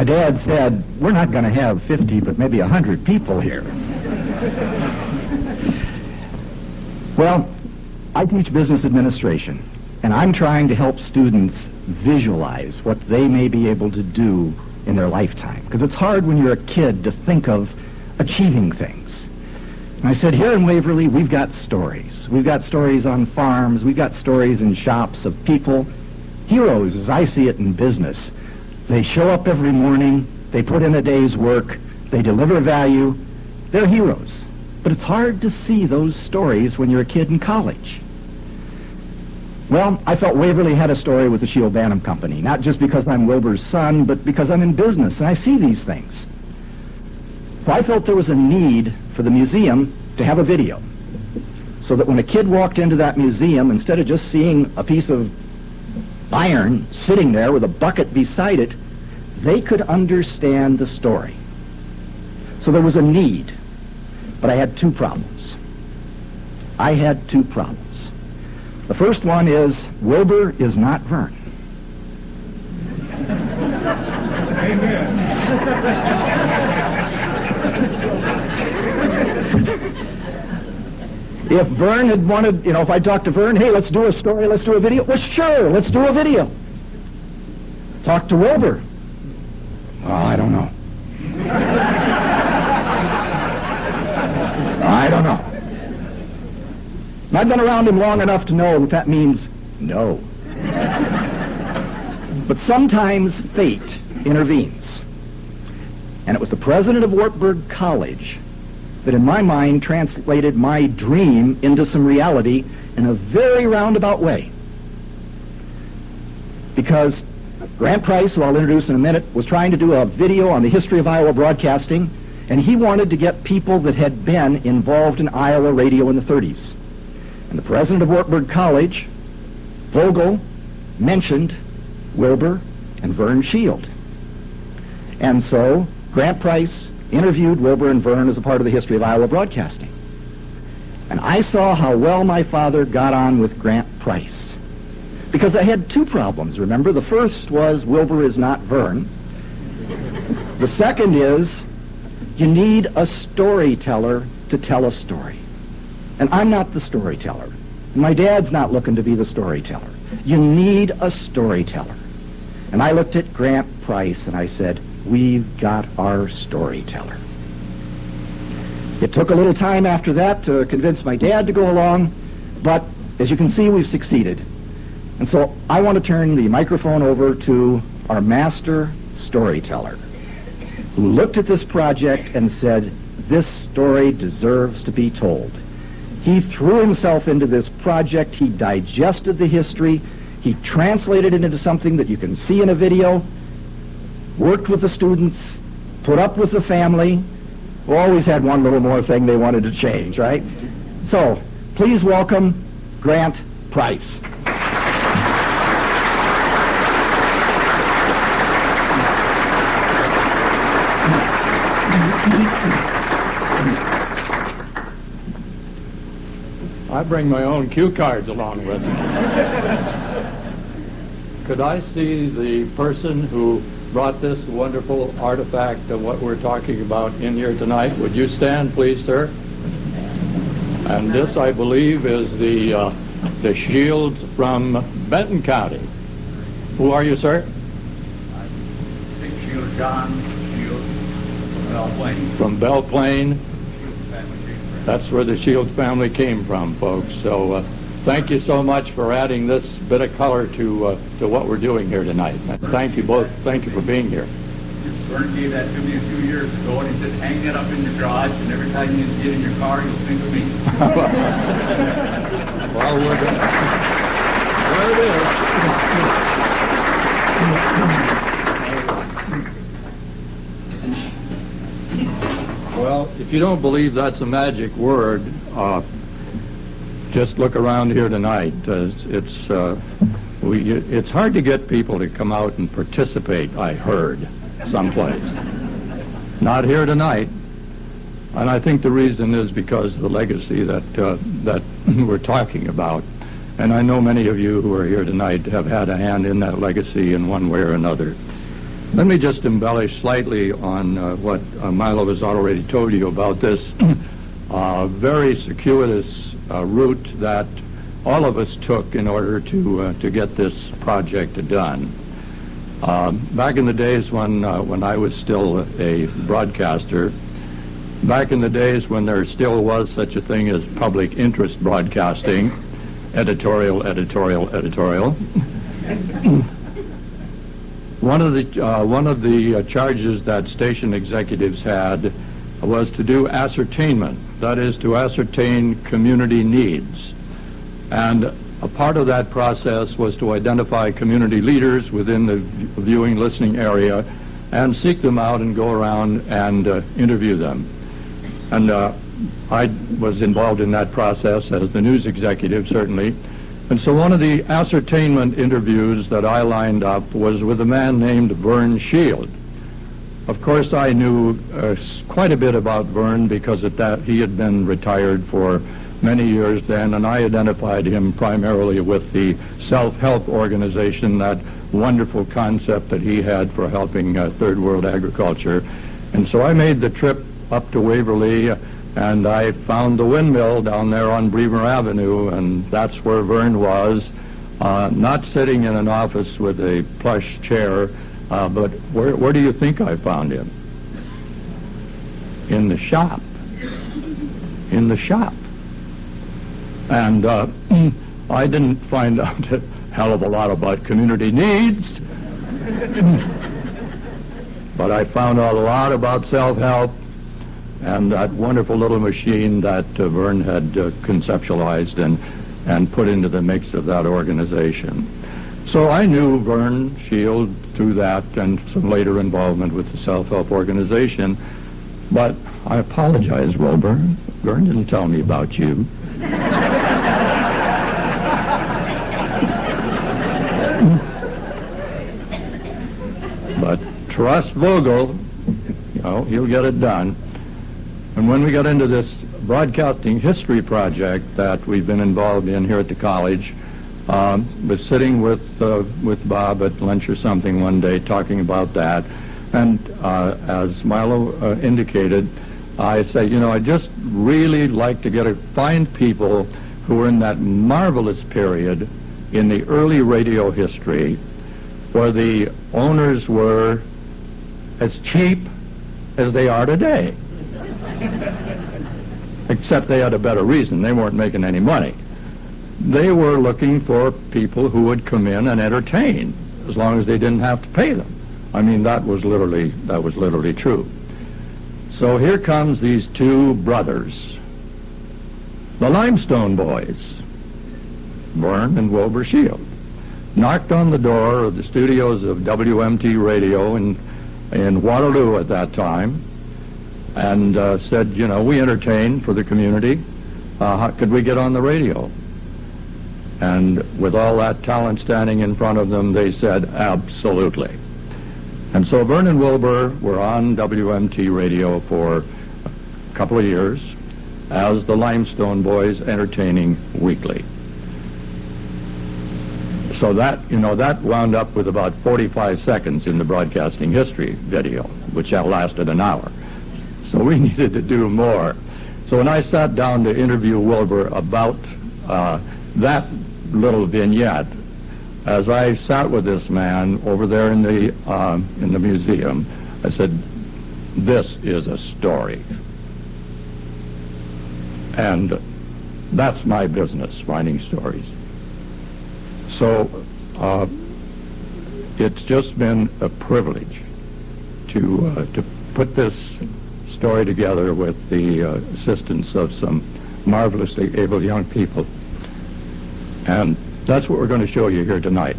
My dad said, we're not going to have 50, but maybe 100 people here. Well, I teach business administration, and I'm trying to help students visualize what they may be able to do in their lifetime. Because it's hard when you're a kid to think of achieving things. And I said, here in Waverly, we've got stories. We've got stories on farms. We've got stories in shops of people, heroes as I see it in business. They show up every morning. They put in a day's work. They deliver value. They're heroes. But it's hard to see those stories when you're a kid in college. Well, I felt Waverly had a story with the Shield Bantam Company, not just because I'm Wilbur's son, but because I'm in business and I see these things. So I felt there was a need for the museum to have a video, so that when a kid walked into that museum, instead of just seeing a piece of iron sitting there with a bucket beside it, they could understand the story. So there was a need, but I had two problems. The first one is, Wilbur is not Vern. If Vern had wanted, if I talked to Vern, hey, let's do a story, let's do a video. Well, sure, let's do a video. Talk to Wilbur. Oh, I don't know. I don't know. I've been around him long enough to know that means no. But sometimes fate intervenes. And it was the president of Wartburg College that in my mind translated my dream into some reality in a very roundabout way. Because Grant Price, who I'll introduce in a minute, was trying to do a video on the history of Iowa broadcasting, and he wanted to get people that had been involved in Iowa radio in the 30s. And the president of Wartburg College, Vogel, mentioned Wilbur and Vern Shield. And so Grant Price interviewed Wilbur and Vern as a part of the history of Iowa broadcasting. And I saw how well my father got on with Grant Price. Because I had two problems, remember? The first was Wilbur is not Vern. The second is you need a storyteller to tell a story. And I'm not the storyteller. My dad's not looking to be the storyteller. You need a storyteller. And I looked at Grant Price and I said, we've got our storyteller. It took a little time after that to convince my dad to go along, but as you can see, we've succeeded. And so I want to turn the microphone over to our master storyteller, who looked at this project and said, this story deserves to be told. He threw himself into this project. He digested the history. He translated it into something that you can see in a video, worked with the students, put up with the family, who always had one little more thing they wanted to change, right? So, please welcome Grant Price. I bring my own cue cards along with me. Could I see the person who brought this wonderful artifact of what we're talking about in here tonight? Would you stand, please, sir? And this, I believe, is the shields from Benton County. Who are you, sir? Big Shield John Shield from Belle Plaine. From Belle Plaine. That's where the Shields family came from, folks. So thank you so much for adding this bit of color to what we're doing here tonight. And thank you both. Thank you for being here. Vern gave that to me a few years ago, and he said, hang that up in your garage, and every time you get in your car, you'll think of me. Well, we're going to... There it is. Well, if you don't believe that's a magic word, just look around here tonight. It's hard to get people to come out and participate, I heard, someplace. Not here tonight. And I think the reason is because of the legacy that we're talking about. And I know many of you who are here tonight have had a hand in that legacy in one way or another. Let me just embellish slightly on what Milo has already told you about this very circuitous route that all of us took in order to get this project done. Back in the days when I was still a broadcaster, back in the days when there still was such a thing as public interest broadcasting, editorial. One of the charges that station executives had was to do ascertainment, that is, to ascertain community needs. And a part of that process was to identify community leaders within the viewing listening area and seek them out and go around and interview them. And I was involved in that process as the news executive, certainly. And so one of the ascertainment interviews that I lined up was with a man named Vern Shield. Of course, I knew quite a bit about Vern because he had been retired for many years then, and I identified him primarily with the self-help organization, that wonderful concept that he had for helping third world agriculture. And so I made the trip up to Waverly, and I found the windmill down there on Bremer Avenue, and that's where Vern was, not sitting in an office with a plush chair, but where do you think I found him? In the shop. In the shop. And I didn't find out a hell of a lot about community needs, but I found out a lot about self-help and that wonderful little machine that Vern had conceptualized and put into the mix of that organization. So I knew Vern Shield through that and some later involvement with the self-help organization, but I apologize, Wilbur. Vern didn't tell me about you. But trust Vogel, he'll get it done. And when we got into this broadcasting history project that we've been involved in here at the college, was sitting with Bob at lunch or something one day talking about that, and as Milo indicated, I said, I'd just really like to find people who were in that marvelous period in the early radio history where the owners were as cheap as they are today. Except they had a better reason. They weren't making any money. They were looking for people who would come in and entertain as long as they didn't have to pay them. I mean, that was literally true. So here comes these two brothers, the Limestone Boys, Vern and Wilbur Shield, knocked on the door of the studios of WMT Radio in Waterloo at that time, and said, we entertain for the community. How could we get on the radio? And with all that talent standing in front of them, they said, absolutely. And so Vern and Wilbur were on WMT Radio for a couple of years as the Limestone Boys, entertaining weekly. So that wound up with about 45 seconds in the broadcasting history video, which lasted an hour. So we needed to do more. So when I sat down to interview Wilbur about that little vignette, as I sat with this man over there in the museum, I said, this is a story. And that's my business, finding stories. So it's just been a privilege to put this story together with the assistance of some marvelously able young people. And that's what we're going to show you here tonight.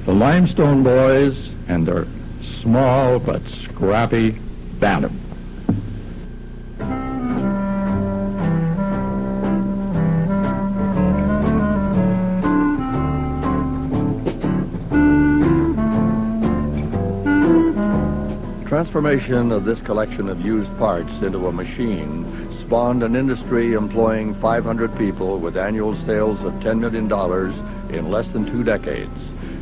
The Limestone Boys and their small but scrappy band. Transformation of this collection of used parts into a machine spawned an industry employing 500 people with annual sales of $10 million in less than 2 decades.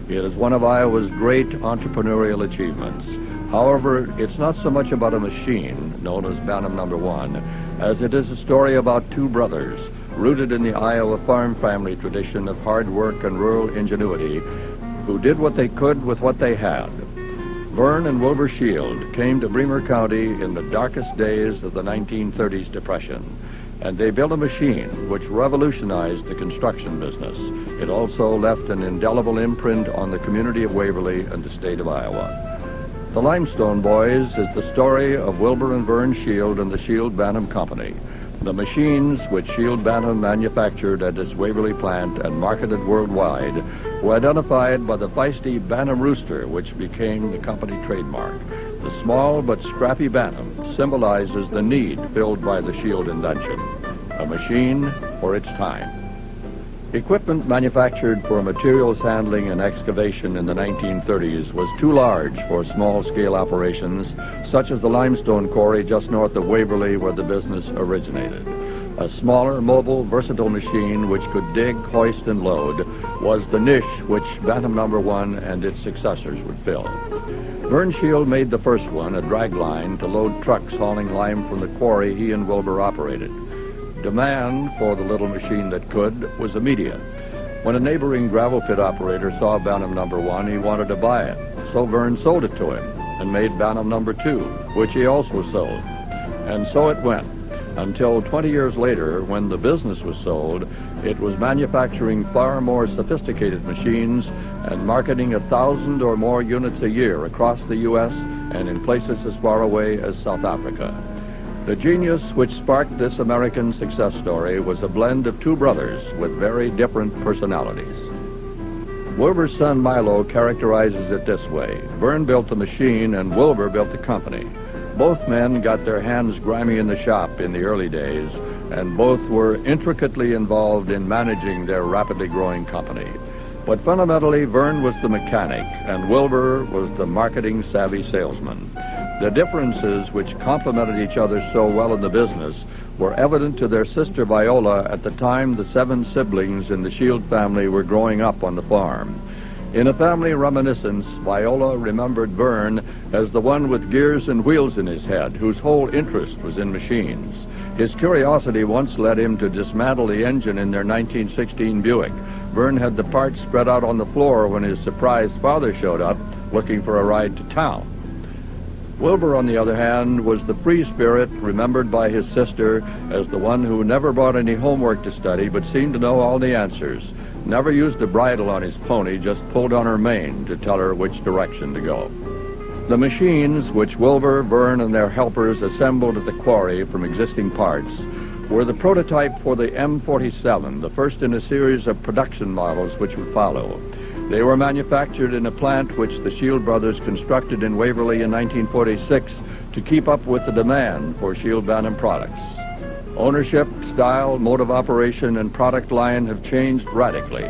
It is one of Iowa's great entrepreneurial achievements. However, it's not so much about a machine, known as Bantam No. 1, as it is a story about two brothers, rooted in the Iowa farm family tradition of hard work and rural ingenuity, who did what they could with what they had. Vern and Wilbur Shield came to Bremer County in the darkest days of the 1930s Depression, and they built a machine which revolutionized the construction business. It also left an indelible imprint on the community of Waverly and the state of Iowa. The Limestone Boys is the story of Wilbur and Vern Shield and the Shield Bantam Company. The machines which Shield Bantam manufactured at its Waverly plant and marketed worldwide were identified by the feisty Bantam rooster, which became the company trademark. The small but scrappy Bantam symbolizes the need filled by the Shield invention, a machine for its time. Equipment manufactured for materials handling and excavation in the 1930s was too large for small-scale operations, such as the limestone quarry just north of Waverly where the business originated. A smaller, mobile, versatile machine which could dig, hoist, and load was the niche which Bantam No. 1 and its successors would fill. Vern Shield made the first one, a drag line, to load trucks hauling lime from the quarry he and Wilbur operated. Demand for the little machine that could was immediate. When a neighboring gravel pit operator saw Bantam No. 1, he wanted to buy it, so Vern sold it to him and made Bantam No. 2, which he also sold. And so it went, until 20 years later, when the business was sold, it was manufacturing far more sophisticated machines and marketing 1,000 or more units a year across the U.S. and in places as far away as South Africa. The genius which sparked this American success story was a blend of two brothers with very different personalities. Wilbur's son Milo characterizes it this way: Vern built the machine and Wilbur built the company. Both men got their hands grimy in the shop in the early days, and both were intricately involved in managing their rapidly growing company. But fundamentally, Vern was the mechanic, and Wilbur was the marketing-savvy salesman. The differences which complemented each other so well in the business were evident to their sister Viola at the time the 7 siblings in the Shield family were growing up on the farm. In a family reminiscence, Viola remembered Vern as the one with gears and wheels in his head, whose whole interest was in machines. His curiosity once led him to dismantle the engine in their 1916 Buick. Vern had the parts spread out on the floor when his surprised father showed up, looking for a ride to town. Wilbur, on the other hand, was the free spirit remembered by his sister as the one who never brought any homework to study but seemed to know all the answers. Never used a bridle on his pony, just pulled on her mane to tell her which direction to go. The machines which Wilbur, Vern, and their helpers assembled at the quarry from existing parts were the prototype for the M47, the first in a series of production models which would follow. They were manufactured in a plant which the Shield brothers constructed in Waverly in 1946 to keep up with the demand for Shield Bantam products. Ownership, style, mode of operation, and product line have changed radically.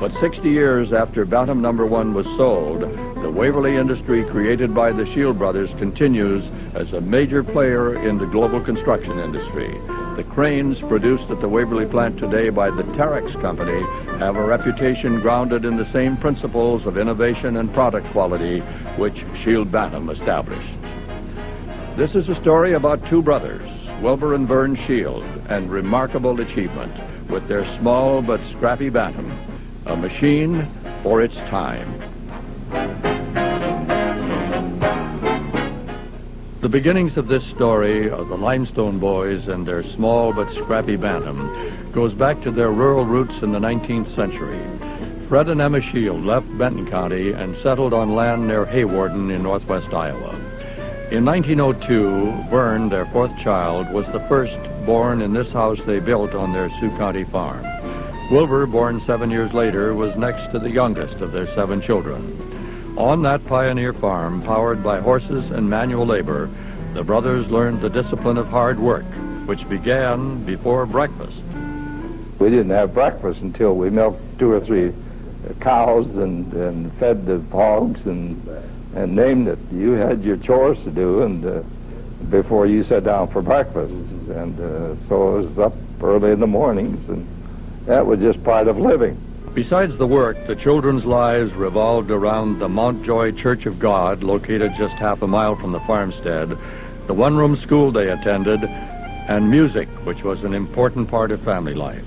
But 60 years after Bantam No. 1 was sold, the Waverly industry created by the Shield brothers continues as a major player in the global construction industry. The cranes produced at the Waverly plant today by the Terex company have a reputation grounded in the same principles of innovation and product quality which Shield Bantam established. This is a story about two brothers, Wilbur and Vern Shield, and remarkable achievement with their small but scrappy Bantam, a machine for its time. The beginnings of this story of the Limestone Boys and their small but scrappy Bantam goes back to their rural roots in the 19th century. Fred and Emma Shield left Benton County and settled on land near Haywarden in northwest Iowa. In 1902, Vern, their fourth child, was the first born in this house they built on their Sioux County farm. Wilbur, born 7 years later, was next to the youngest of their 7 children. On that pioneer farm, powered by horses and manual labor, the brothers learned the discipline of hard work, which began before breakfast. We didn't have breakfast until we milked 2 or 3 cows and fed the hogs and named it. You had your chores to do and before you sat down for breakfast. And so it was up early in the mornings, and that was just part of living. Besides the work, the children's lives revolved around the Mount Joy Church of God, located just half a mile from the farmstead, the one-room school they attended, and music, which was an important part of family life.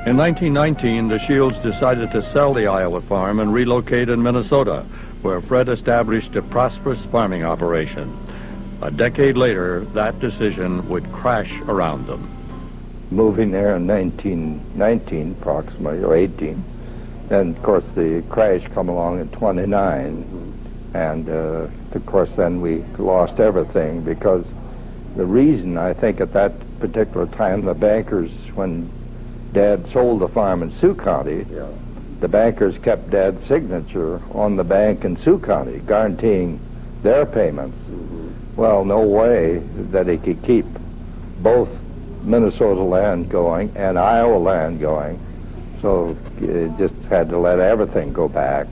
In 1919, the Shields decided to sell the Iowa farm and relocate in Minnesota, where Fred established a prosperous farming operation. A decade later, that decision would crash around them. Moving there in 1919, approximately, or 18, and of course the crash come along in 29, and of course then we lost everything, because the reason, I think, at that particular time, the bankers, when Dad sold the farm in Sioux County, the bankers kept Dad's signature on the bank in Sioux County, guaranteeing their payments. Well, no way that he could keep both Minnesota land going and Iowa land going, so it just had to let everything go back.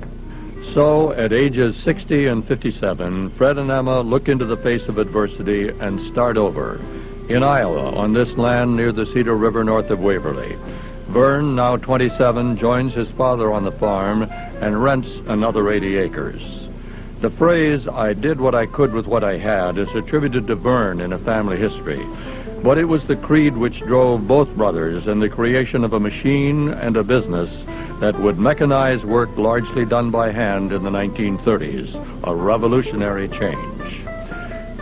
So, at ages 60 and 57, Fred and Emma look into the face of adversity and start over. In Iowa, on this land near the Cedar River north of Waverly, Vern, now 27, joins his father on the farm and rents another 80 acres. The phrase, "I did what I could with what I had," is attributed to Vern in a family history. But it was the creed which drove both brothers in the creation of a machine and a business that would mechanize work largely done by hand in the 1930s, a revolutionary change.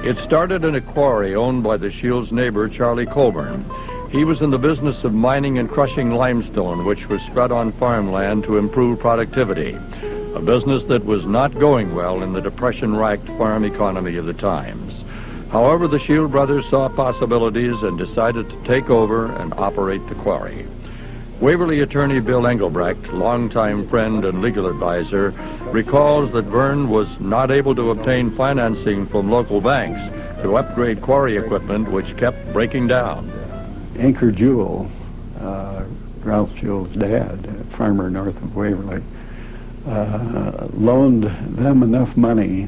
It started in a quarry owned by the Shields' neighbor, Charlie Colburn. He was in the business of mining and crushing limestone, which was spread on farmland to improve productivity, a business that was not going well in the depression-racked farm economy of the times. However, the Shield brothers saw possibilities and decided to take over and operate the quarry. Waverly attorney Bill Engelbrecht, longtime friend and legal advisor, recalls that Vern was not able to obtain financing from local banks to upgrade quarry equipment, which kept breaking down. Anchor Jewell, Ralph Jewell's dad, a farmer north of Waverly, loaned them enough money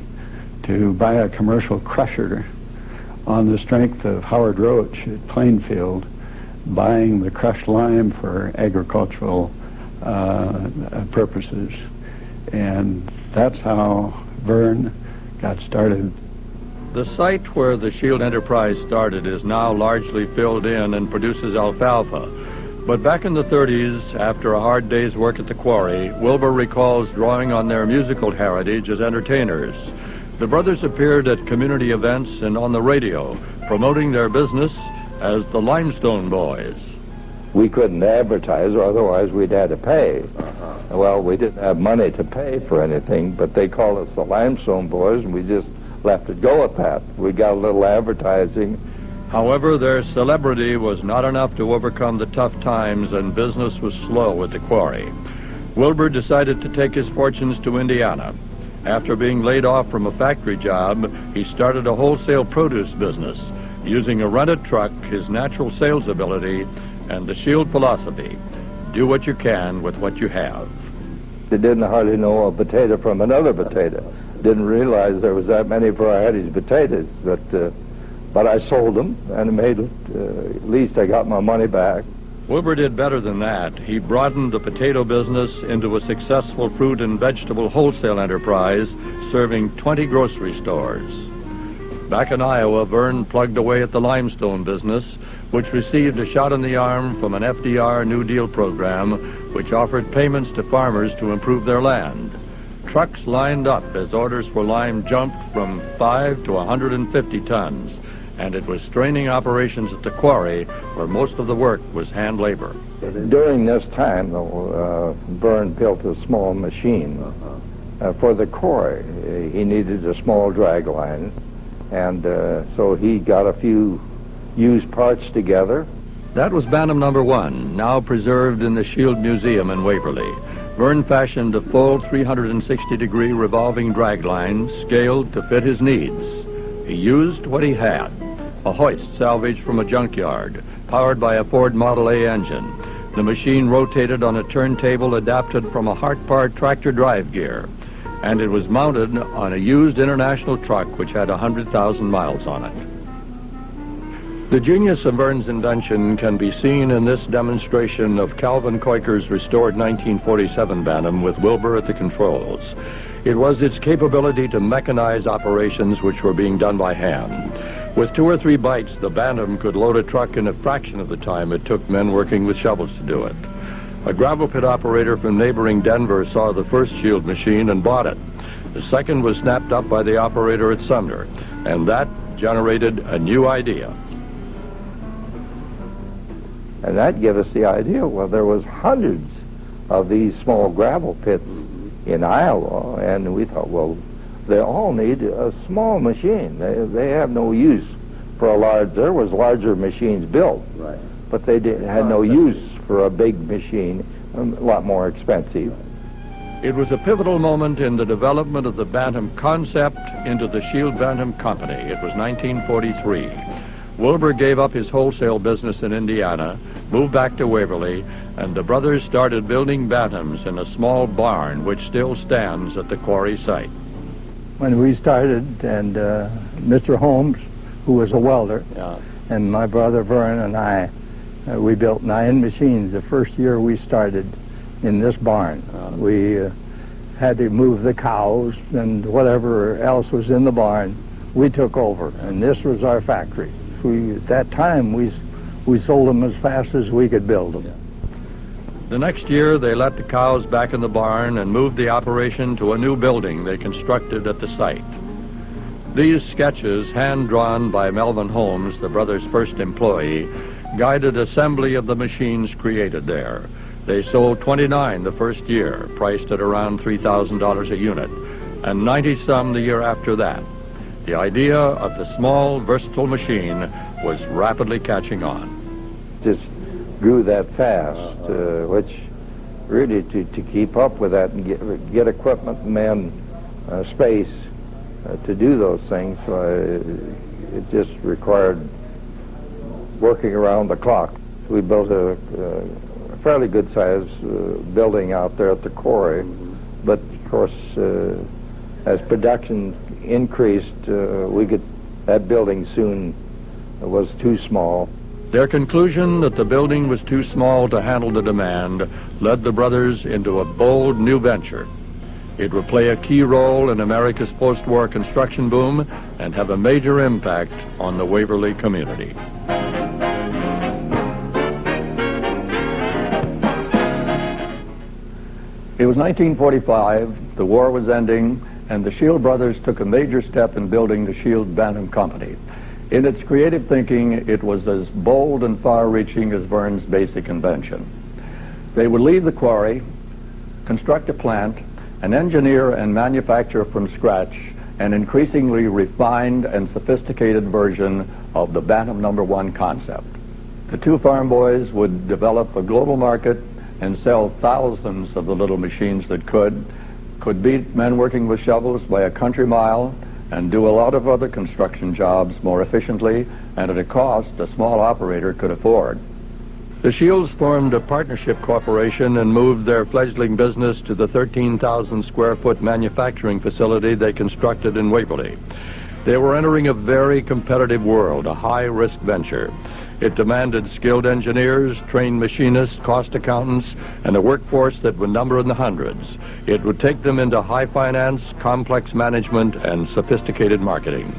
to buy a commercial crusher on the strength of Howard Roach at Plainfield buying the crushed lime for agricultural purposes. And that's how Vern got started. The site where the Shield enterprise started is now largely filled in and produces alfalfa. But back in the 30s, after a hard day's work at the quarry, Wilbur recalls drawing on their musical heritage as entertainers. The brothers appeared at community events and on the radio, promoting their business as the Limestone Boys. We couldn't advertise, or otherwise we'd had to pay. Well, we didn't have money to pay for anything, but they called us the Limestone Boys, and we just left it go at that. We got a little advertising. However, their celebrity was not enough to overcome the tough times, and business was slow at the quarry. Wilbur decided to take his fortunes to Indiana. After being laid off from a factory job, he started a wholesale produce business, using a rented truck, his natural sales ability, and the Shield philosophy: do what you can with what you have. They didn't hardly know a potato from another potato. Didn't realize there was that many varieties of potatoes, but I sold them, and it made, at least I got my money back. Wilbur did better than that. He broadened the potato business into a successful fruit and vegetable wholesale enterprise, serving 20 grocery stores. Back in Iowa, Vern plugged away at the limestone business, which received a shot in the arm from an FDR New Deal program, which offered payments to farmers to improve their land. Trucks lined up as orders for lime jumped from 5 to 150 tons, and it was straining operations at the quarry where most of the work was hand labor. During this time, though, Vern built a small machine for the quarry. He needed a small drag line, and so he got a few used parts together. That was Bantam number 1, now preserved in the Shield Museum in Waverly. Vern fashioned a full 360-degree revolving drag line, scaled to fit his needs. He used what he had: a hoist salvaged from a junkyard, powered by a Ford Model A engine. The machine rotated on a turntable adapted from a Hartpart tractor drive gear, and it was mounted on a used international truck which had 100,000 miles on it. The genius of Vern's invention can be seen in this demonstration of Calvin Koiker's restored 1947 Bantam with Wilbur at the controls. It was its capability to mechanize operations which were being done by hand. With 2 or 3 bites, the Bantam could load a truck in a fraction of the time it took men working with shovels to do it. A gravel pit operator from neighboring Denver saw the first Shield machine and bought it. The second was snapped up by the operator at Sumner, and that generated a new idea. And that gave us the idea, well, there was hundreds of these small gravel pits in Iowa, and we thought, well, they all need a small machine. They have no use for a large, there was larger machines built, Right. but they had no use for a big machine, a lot more expensive. It was a pivotal moment in the development of the Bantam concept into the Shield Bantam Company. It was 1943. Wilbur gave up his wholesale business in Indiana, moved back to Waverly, and the brothers started building Bantams in a small barn which still stands at the quarry site. When we started, and Mr. Holmes, who was a welder, and my brother Vern and I, we built 9 machines the first year we started in this barn. We had to move the cows and whatever else was in the barn, we took over, and this was our factory. At that time, we sold them as fast as we could build them. The next year, they let the cows back in the barn and moved the operation to a new building they constructed at the site. These sketches, hand-drawn by Melvin Holmes, the brothers' first employee, guided assembly of the machines created there. They sold 29 the first year, priced at around $3,000 a unit, and 90-some the year after that. The idea of the small, versatile machine was rapidly catching on. Just grew that fast, which really to keep up with that and get equipment and men space to do those things, it just required working around the clock. We built a fairly good sized building out there at the quarry, but of course as production increased, that building soon was too small. Their conclusion that the building was too small to handle the demand led the brothers into a bold new venture. It would play a key role in America's post-war construction boom and have a major impact on the Waverly community. It was 1945, the war was ending, and the Shield brothers took a major step in building the Shield Bantam Company. In its creative thinking, it was as bold and far-reaching as Vern's basic invention. They would leave the quarry, construct a plant, and engineer and manufacture from scratch an increasingly refined and sophisticated version of the Bantam No. 1 concept. The 2 farm boys would develop a global market and sell thousands of the little machines that could beat men working with shovels by a country mile, and do a lot of other construction jobs more efficiently and at a cost a small operator could afford. The Shields formed a partnership corporation and moved their fledgling business to the 13,000 square foot manufacturing facility they constructed in Waverly. They were entering a very competitive world, a high-risk venture. It demanded skilled engineers, trained machinists, cost accountants, and a workforce that would number in the hundreds. It would take them into high finance, complex management, and sophisticated marketing.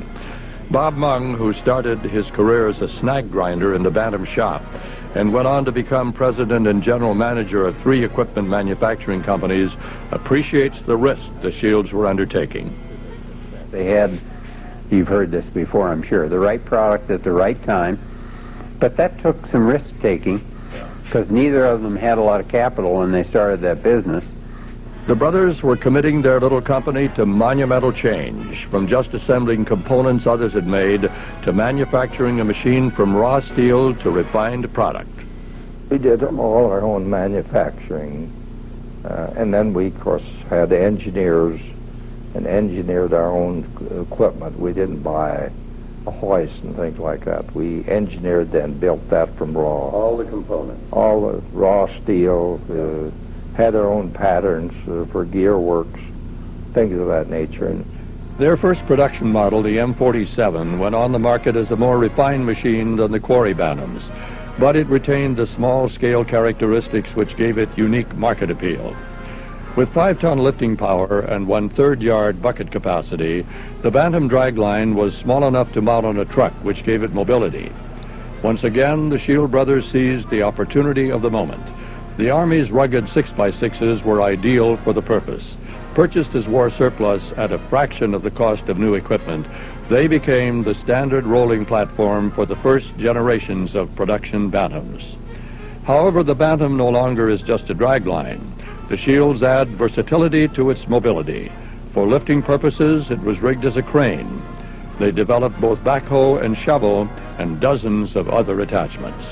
Bob Mung, who started his career as a snag grinder in the Bantam shop and went on to become president and general manager of 3 equipment manufacturing companies, appreciates the risk the Shields were undertaking. They had, you've heard this before, I'm sure, the right product at the right time. But that took some risk-taking because neither of them had a lot of capital when they started that business. The brothers were committing their little company to monumental change, from just assembling components others had made to manufacturing a machine from raw steel to refined product. We did all our own manufacturing, and then we, of course, had engineers and engineered our own equipment. We didn't buy a hoist and things like that. We engineered and built that from raw. All the components. All the raw steel, had our own patterns for gear works, things of that nature. And Their first production model, the M47, went on the market as a more refined machine than the quarry Bantams, but it retained the small-scale characteristics which gave it unique market appeal. With 5-ton lifting power and 1/3 yard bucket capacity, the Bantam dragline was small enough to mount on a truck, which gave it mobility. Once again, the Shield brothers seized the opportunity of the moment. The Army's rugged 6x6s were ideal for the purpose. Purchased as war surplus at a fraction of the cost of new equipment, they became the standard rolling platform for the first generations of production Bantams. However, the Bantam no longer is just a dragline. The Shields add versatility to its mobility. For lifting purposes, it was rigged as a crane. They developed both backhoe and shovel and dozens of other attachments.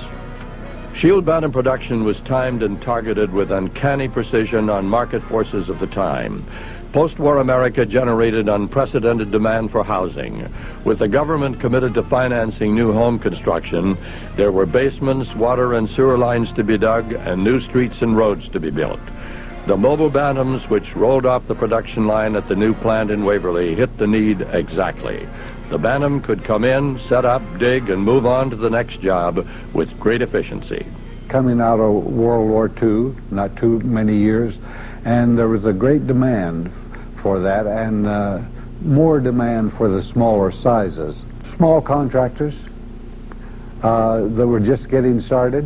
Shield Bantam production was timed and targeted with uncanny precision on market forces of the time. Post-war America generated unprecedented demand for housing. With the government committed to financing new home construction, there were basements, water and sewer lines to be dug, and new streets and roads to be built. The mobile Bantams, which rolled off the production line at the new plant in Waverly, hit the need exactly. The Bantam could come in, set up, dig, and move on to the next job with great efficiency. Coming out of World War II, not too many years, and there was a great demand for that, and more demand for the smaller sizes. Small contractors that were just getting started,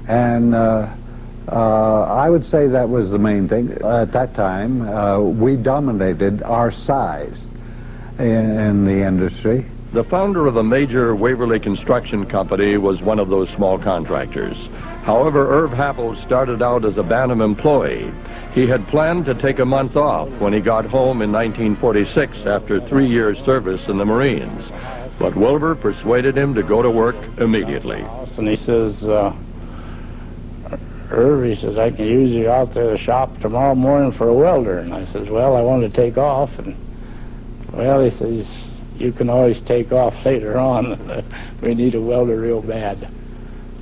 and I would say that was the main thing. At that time, we dominated our size in the industry. The founder of a major Waverly construction company was one of those small contractors. However, Irv Happel started out as a Bantam employee. He had planned to take a month off when he got home in 1946 after 3 years' service in the Marines. But Wilbur persuaded him to go to work immediately. And he says, Irv, he says, I can use you out there at the shop tomorrow morning for a welder. And I says, well, I want to take off. And well, he says, you can always take off later on. We need a welder real bad.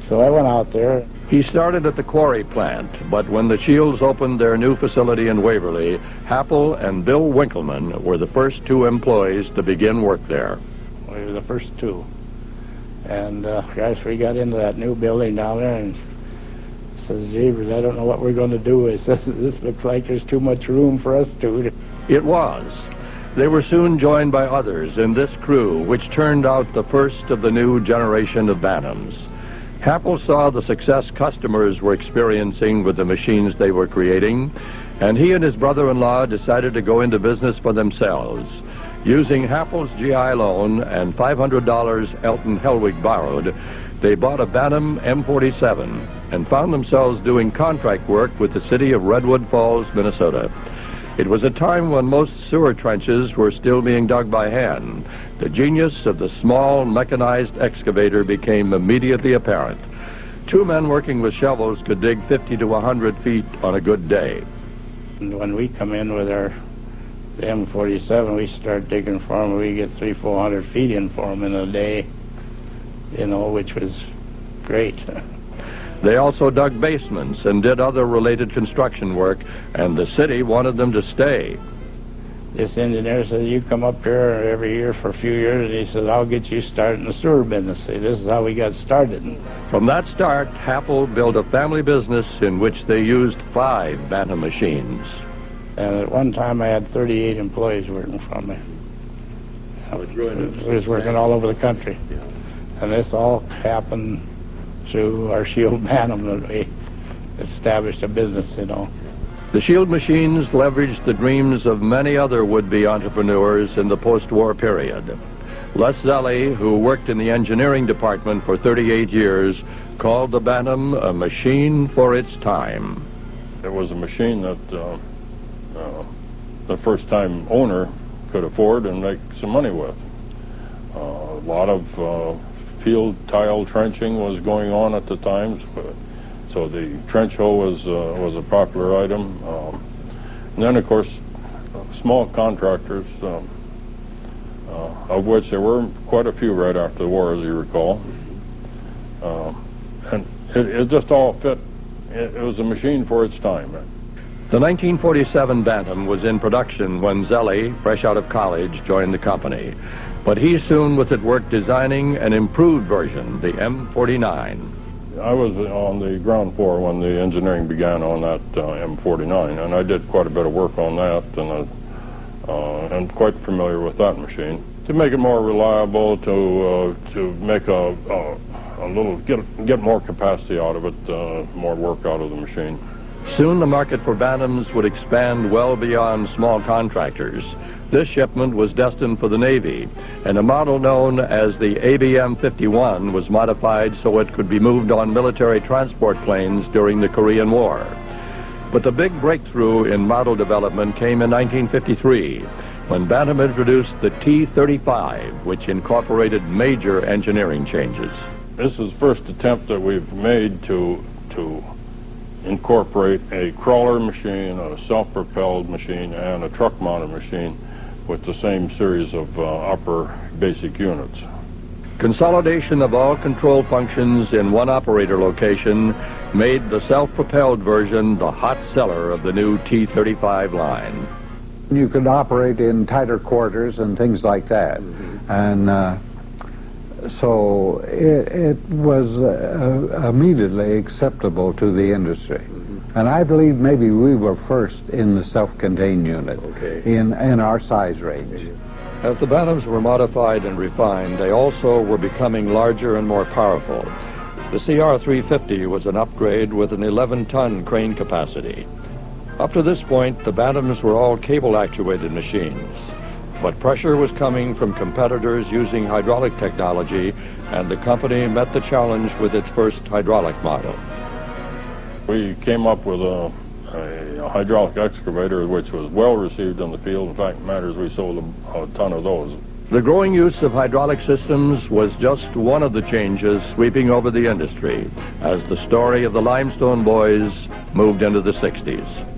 So I went out there. He started at the quarry plant, but when the Shields opened their new facility in Waverly, Happel and Bill Winkleman were the first 2 employees to begin work there. We were the first 2. And gosh, we got into that new building down there and says, Jeevers, I don't know what we're going to do. It says, this looks like there's too much room for us to. It was. They were soon joined by others in this crew, which turned out the first of the new generation of Bantams. Happel saw the success customers were experiencing with the machines they were creating, and he and his brother-in-law decided to go into business for themselves. Using Happel's GI loan and $500 Elton Hellwig borrowed, they bought a Bantam M47 and found themselves doing contract work with the city of Redwood Falls, Minnesota. It was a time when most sewer trenches were still being dug by hand. The genius of the small mechanized excavator became immediately apparent. 2 men working with shovels could dig 50 to 100 feet on a good day. And when we come in with our M47, we start digging for them. We get 300-400 feet in for them in a day, you know, which was great. They also dug basements and did other related construction work, and the city wanted them to stay. This engineer said, you come up here every year for a few years, and he says, I'll get you started in the sewer business. See, this is how we got started. From that start, Happel built a family business in which they used 5 Bantam machines. And at one time, I had 38 employees working for me. I was working all over the country. And this all happened through our Shield Bantam that we established a business, you know. The Shield machines leveraged the dreams of many other would-be entrepreneurs in the post-war period. Les Zelli, who worked in the engineering department for 38 years, called the Bantam a machine for its time. It was a machine that the first-time owner could afford and make some money with. A lot of field tile trenching was going on at the time, so the trench hoe was a popular item. And then, of course, small contractors, of which there were quite a few right after the war, as you recall. And it just all fit. It was a machine for its time. The 1947 Bantam was in production when Zelli, fresh out of college, joined the company. But he soon was at work designing an improved version, the M49. I was on the ground floor when the engineering began on that M49, and I did quite a bit of work on that, and I'm quite familiar with that machine. To make it more reliable, to make a little, get more capacity out of it, more work out of the machine. Soon the market for Bantams would expand well beyond small contractors. This shipment was destined for the Navy, and a model known as the ABM-51 was modified so it could be moved on military transport planes during the Korean War. But the big breakthrough in model development came in 1953, when Bantam introduced the T-35, which incorporated major engineering changes. This is the first attempt that we've made to incorporate a crawler machine, a self-propelled machine, and a truck-mounted machine with the same series of upper basic units. Consolidation of all control functions in one operator location made the self-propelled version the hot seller of the new T-35 line. You could operate in tighter quarters and things like that. And so it was immediately acceptable to the industry. And I believe maybe we were first in the self-contained unit in our size range. As the Bantams were modified and refined, they also were becoming larger and more powerful. The CR-350 was an upgrade with an 11-ton crane capacity. Up to this point, the Bantams were all cable-actuated machines. But pressure was coming from competitors using hydraulic technology, and the company met the challenge with its first hydraulic model. We came up with a hydraulic excavator which was well received in the field. In fact, matters we sold a ton of those. The growing use of hydraulic systems was just one of the changes sweeping over the industry as the story of the Limestone Boys moved into the 60s.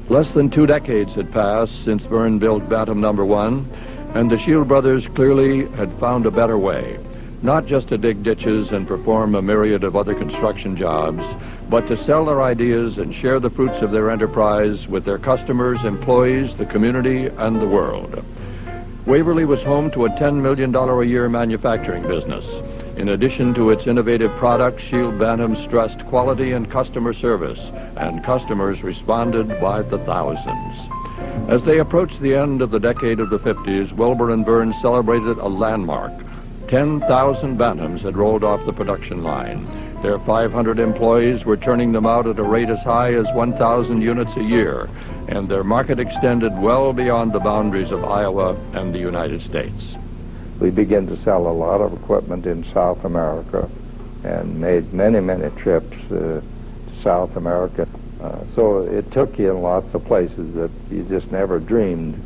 Less than 2 decades had passed since Verne built Bantam No. 1, and the Shield brothers clearly had found a better way. Not just to dig ditches and perform a myriad of other construction jobs, but to sell their ideas and share the fruits of their enterprise with their customers, employees, the community, and the world. Waverly was home to a $10 million a year manufacturing business. In addition to its innovative products, Shield Bantam stressed quality and customer service, and customers responded by the thousands. As they approached the end of the decade of the 50s, Wilbur and Verne celebrated a landmark. 10,000 Bantams had rolled off the production line. Their 500 employees were turning them out at a rate as high as 1,000 units a year, and their market extended well beyond the boundaries of Iowa and the United States. We began to sell a lot of equipment in South America and made many, many trips to South America. So it took you in lots of places that you just never dreamed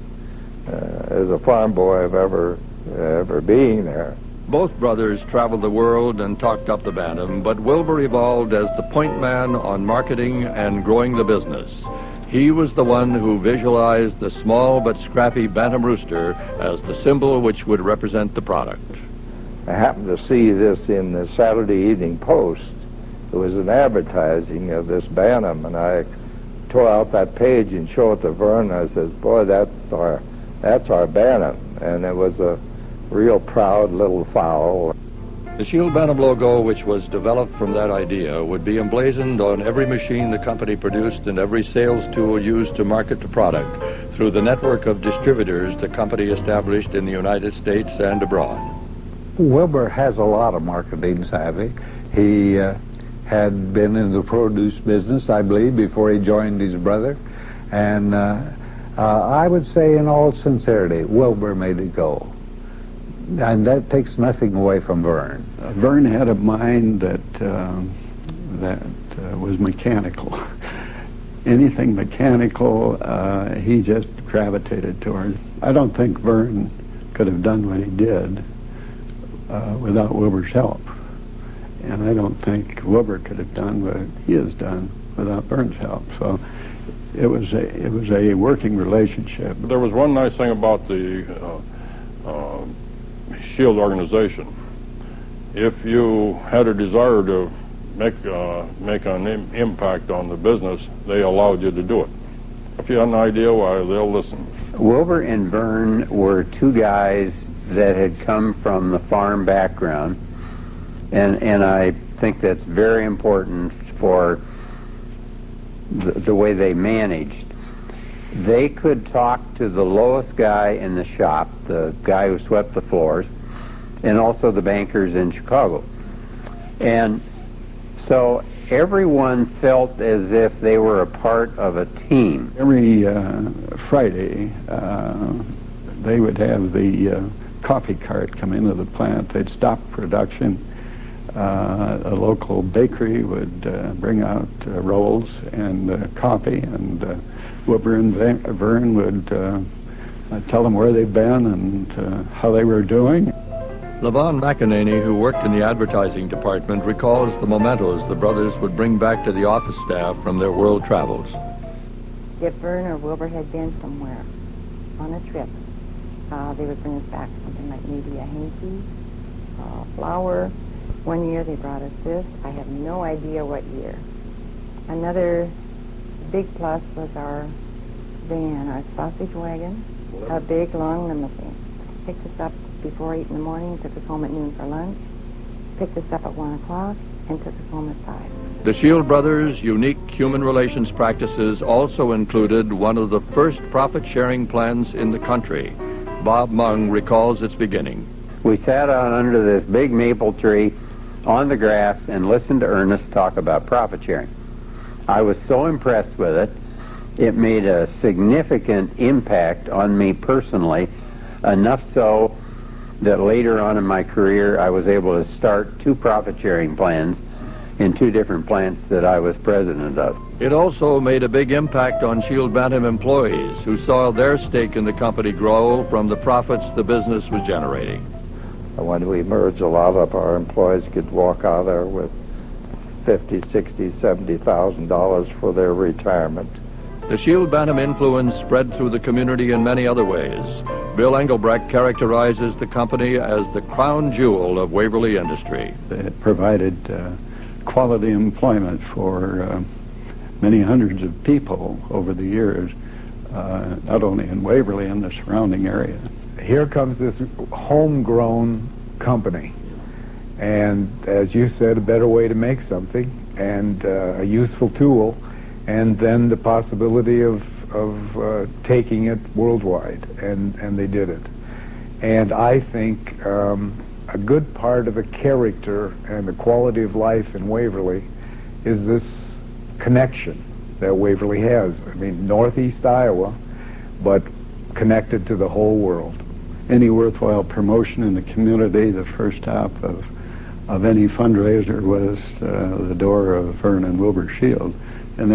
as a farm boy of ever being there. Both brothers traveled the world and talked up the Bantam, but Wilbur evolved as the point man on marketing and growing the business. He was the one who visualized the small but scrappy Bantam rooster as the symbol which would represent the product. I happened to see this in the Saturday Evening Post. It was an advertising of this Bantam, and I tore out that page and showed it to Verne. I says, "Boy, that's our Bantam," and it was a real proud little fowl. The Shield Bantam logo, which was developed from that idea, would be emblazoned on every machine the company produced and every sales tool used to market the product through the network of distributors the company established in the United States and abroad. Wilbur has a lot of marketing savvy. He had been in the produce business, I believe, before he joined his brother. And I would say in all sincerity, Wilbur made it go. And that takes nothing away from Verne. Verne had a mind that was mechanical. Anything mechanical, he just gravitated toward. I don't think Verne could have done what he did without Wilbur's help. And I don't think Wilbur could have done what he has done without Verne's help. So it was a working relationship. There was one nice thing about the Shield organization. If you had a desire to make an impact on the business, they allowed you to do it. If you have an idea why, they'll listen. Wilbur and Vern were two guys that had come from the farm background, and I think that's very important for the way they managed. They could talk to the lowest guy in the shop, the guy who swept the floors, and also the bankers in Chicago. And so everyone felt as if they were a part of a team. Every Friday, they would have the coffee cart come into the plant. They'd stop production. A local bakery would bring out rolls and coffee, and Wilbur and Vern would tell them where they'd been and how they were doing. Levon McEnany, who worked in the advertising department, recalls the mementos the brothers would bring back to the office staff from their world travels. If Vern or Wilbur had been somewhere on a trip, they would bring us back something like maybe a hanky, a flower. One year they brought us this. I have no idea what year. Another big plus was our van, our sausage wagon, a big long limousine. Picked us up before 8 in the morning, took us home at noon for lunch, picked us up at 1 o'clock, and took us home at 5. The Shield brothers' unique human relations practices also included one of the first profit-sharing plans in the country. Bob Mung recalls its beginning. We sat out under this big maple tree on the grass and listened to Ernest talk about profit sharing. I was so impressed with it. It made a significant impact on me personally, enough so that later on in my career I was able to start 2 profit-sharing plans in 2 different plants that I was president of. It also made a big impact on Shield Bantam employees who saw their stake in the company grow from the profits the business was generating. When we merged, a lot of our employees could walk out there with $50,000, $60,000, $70,000 for their retirement. The Shield Bantam influence spread through the community in many other ways. Bill Engelbrecht characterizes the company as the crown jewel of Waverly industry. It provided quality employment for many hundreds of people over the years, not only in Waverly and the surrounding area. Here comes this homegrown company, and as you said, a better way to make something, and a useful tool, and then the possibility of taking it worldwide, and they did it. And I think a good part of the character and the quality of life in Waverly is this connection that Waverly has. I mean, northeast Iowa, but connected to the whole world. Any worthwhile promotion in the community, the first stop of any fundraiser was the door of Vern and Wilbur Shield. And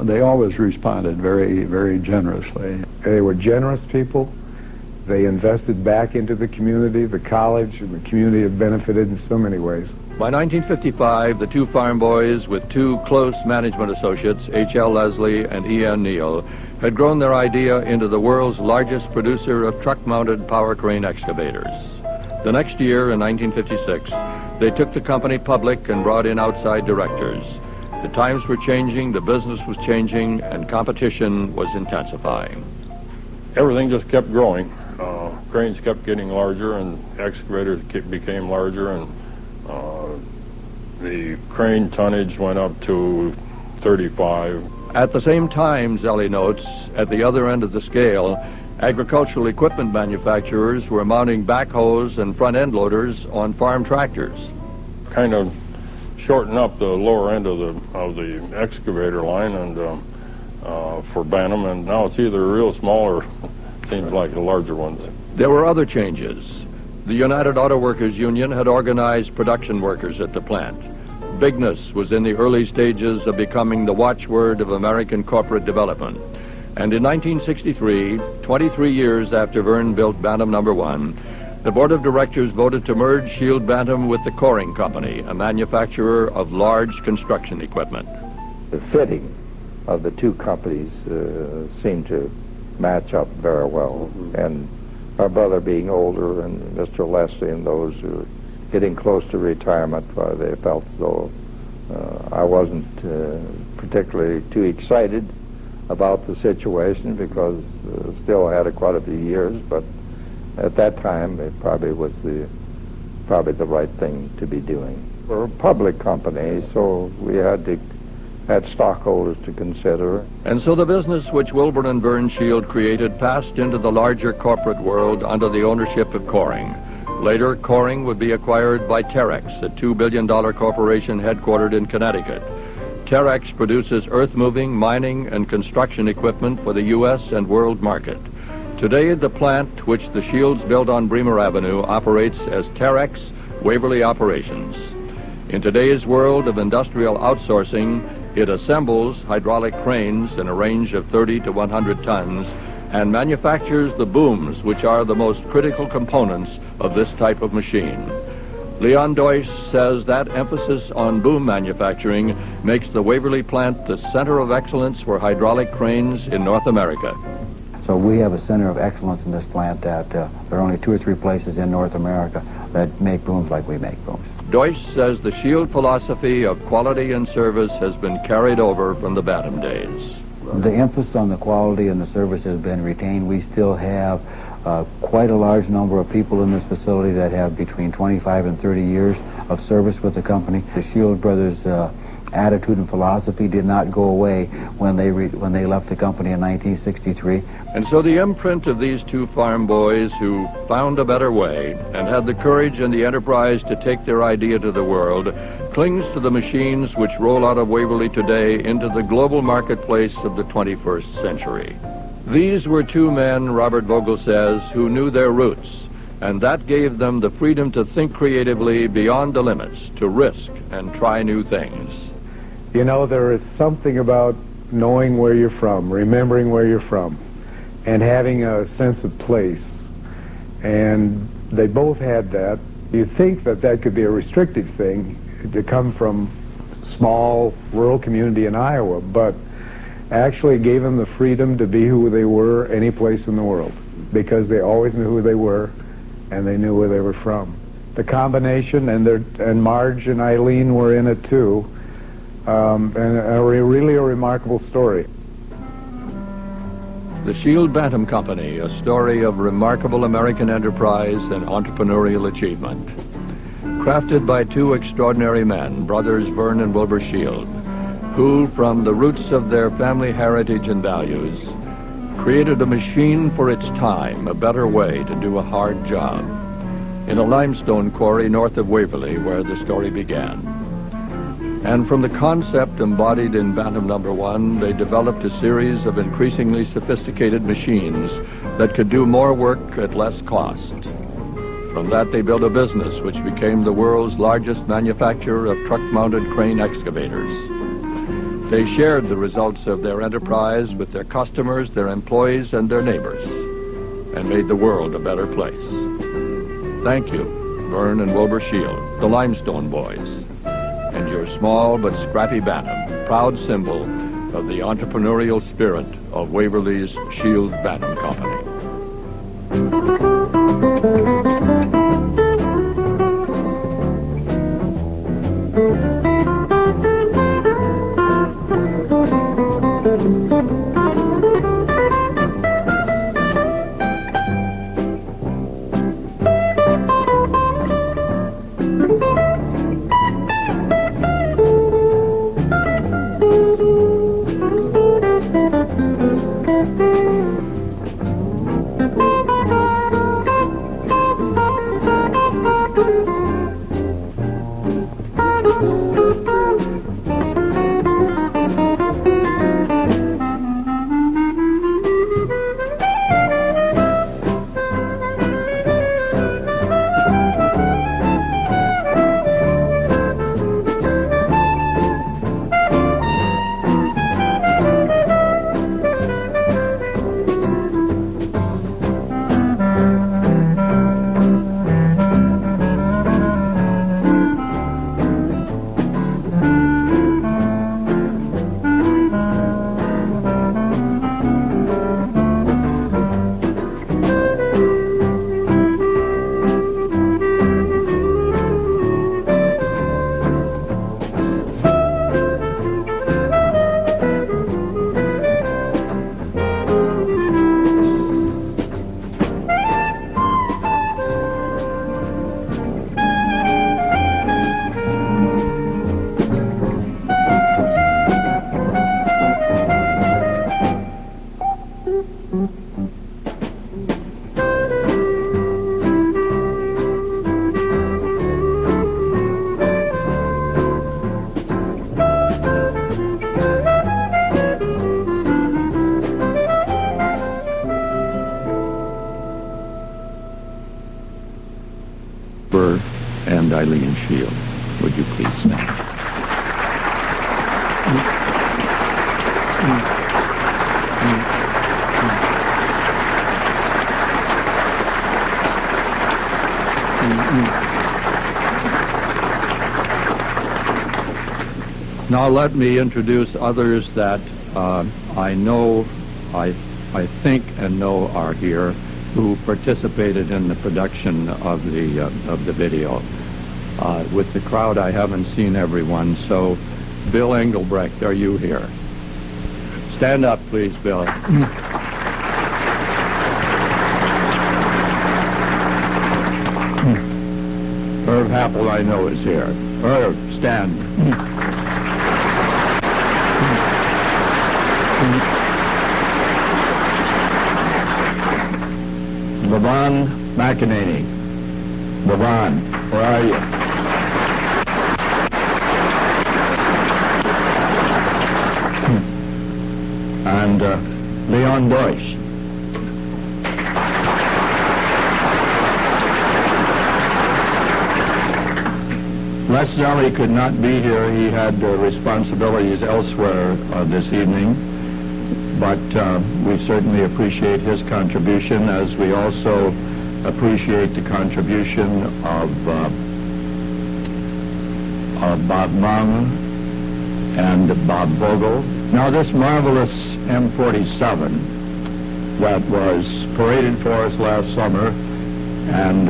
they always responded very, very generously. They were generous people. They invested back into the community, the college, and the community have benefited in so many ways. By 1955, the 2 farm boys, with 2 close management associates, H.L. Leslie and E.N. Neal, had grown their idea into the world's largest producer of truck-mounted power crane excavators. The next year, in 1956, they took the company public and brought in outside directors. The times were changing, the business was changing, and competition was intensifying. Everything just kept growing. Cranes kept getting larger, and excavators became larger, and the crane tonnage went up to 35. At the same time, Zelli notes, at the other end of the scale, agricultural equipment manufacturers were mounting backhoes and front-end loaders on farm tractors. Kind of shorten up the lower end of the excavator line, and for Bantam, and now it's either real small or seems like the larger ones. There were other changes. The United Auto Workers Union had organized production workers at the plant. Bigness was in the early stages of becoming the watchword of American corporate development. And in 1963, 23 years after Vern built Bantam No. 1, the board of directors voted to merge Shield Bantam with the Coring Company, a manufacturer of large construction equipment. The fitting of the 2 companies seemed to match up very well. And our brother being older, and Mr. Leslie and those who were getting close to retirement, they felt as though I wasn't particularly too excited about the situation because still had quite a few years, but at that time it probably was probably the right thing to be doing. We're a public company, so we had stockholders to consider. And so the business which Wilbur and Vern Shield created passed into the larger corporate world under the ownership of Coring. Later, Coring would be acquired by Terex, a $2 billion corporation headquartered in Connecticut. Terex produces earth-moving, mining, and construction equipment for the U.S. and world market. Today, the plant, which the Shields built on Bremer Avenue, operates as Terex Waverly Operations. In today's world of industrial outsourcing, it assembles hydraulic cranes in a range of 30 to 100 tons and manufactures the booms, which are the most critical components of this type of machine. Leon Deutsch says that emphasis on boom manufacturing makes the Waverly plant the center of excellence for hydraulic cranes in North America. So we have a center of excellence in this plant that there are only 2 or 3 places in North America that make booms like we make booms. Deutsch says the Shield philosophy of quality and service has been carried over from the Bantam days. The emphasis on the quality and the service has been retained. We still have quite a large number of people in this facility that have between 25 and 30 years of service with the company. The Shield brothers' attitude and philosophy did not go away when they left the company in 1963. And so the imprint of these two farm boys who found a better way and had the courage and the enterprise to take their idea to the world clings to the machines which roll out of Waverly today into the global marketplace of the 21st century. These were two men, Robert Vogel says, who knew their roots, and that gave them the freedom to think creatively beyond the limits, to risk and try new things. You know, there is something about knowing where you're from, remembering where you're from, and having a sense of place. And they both had that. You think that that could be a restrictive thing to come from small rural community in Iowa, but actually gave them the freedom to be who they were any place in the world, because they always knew who they were and they knew where they were from. The combination, and Marge and Eileen were in it too, and really a remarkable story. The Shield Bantam Company, a story of remarkable American enterprise and entrepreneurial achievement. Crafted by two extraordinary men, brothers Vern and Wilbur Shield, who, from the roots of their family heritage and values, created a machine for its time, a better way to do a hard job, in a limestone quarry north of Waverly, where the story began. And from the concept embodied in Bantam No. 1, they developed a series of increasingly sophisticated machines that could do more work at less cost. From that, they built a business which became the world's largest manufacturer of truck-mounted crane excavators. They shared the results of their enterprise with their customers, their employees, and their neighbors, and made the world a better place. Thank you, Vern and Wilbur Shield, the Limestone Boys, and your small but scrappy Bantam, proud symbol of the entrepreneurial spirit of Waverly's Shield Bantam Company. Now let me introduce others that I know, I think and know are here, who participated in the production of the video. With the crowd, I haven't seen everyone, so Bill Engelbrecht, are you here? Stand up, please, Bill. Irv Happel, I know, is here. Irv, stand. Levon McEnany. Levon, where are you? And Leon Deutsch. Les Zelli could not be here. He had responsibilities elsewhere this evening. But we certainly appreciate his contribution, as we also appreciate the contribution of Bob Mung and Bob Vogel. Now, this marvelous M47 that was paraded for us last summer, and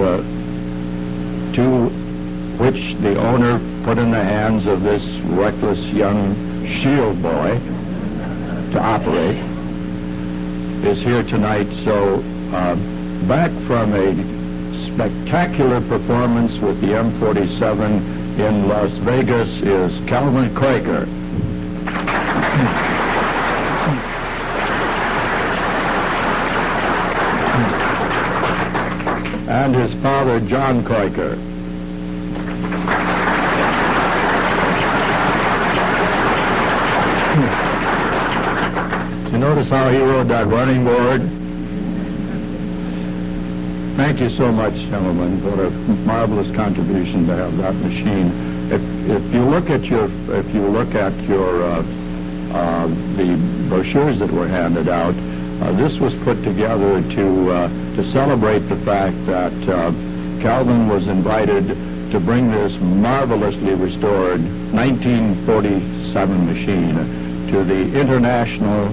to which the owner put in the hands of this reckless young Shield boy to operate, is here tonight. So back from a spectacular performance with the M47 in Las Vegas is Calvin Quaker. And his father, John Quaker. You notice how he rode that running board? Thank you so much, gentlemen. What a marvelous contribution to have that machine. If you look at the brochures that were handed out, this was put together to celebrate the fact that Calvin was invited to bring this marvelously restored 1947 machine to the International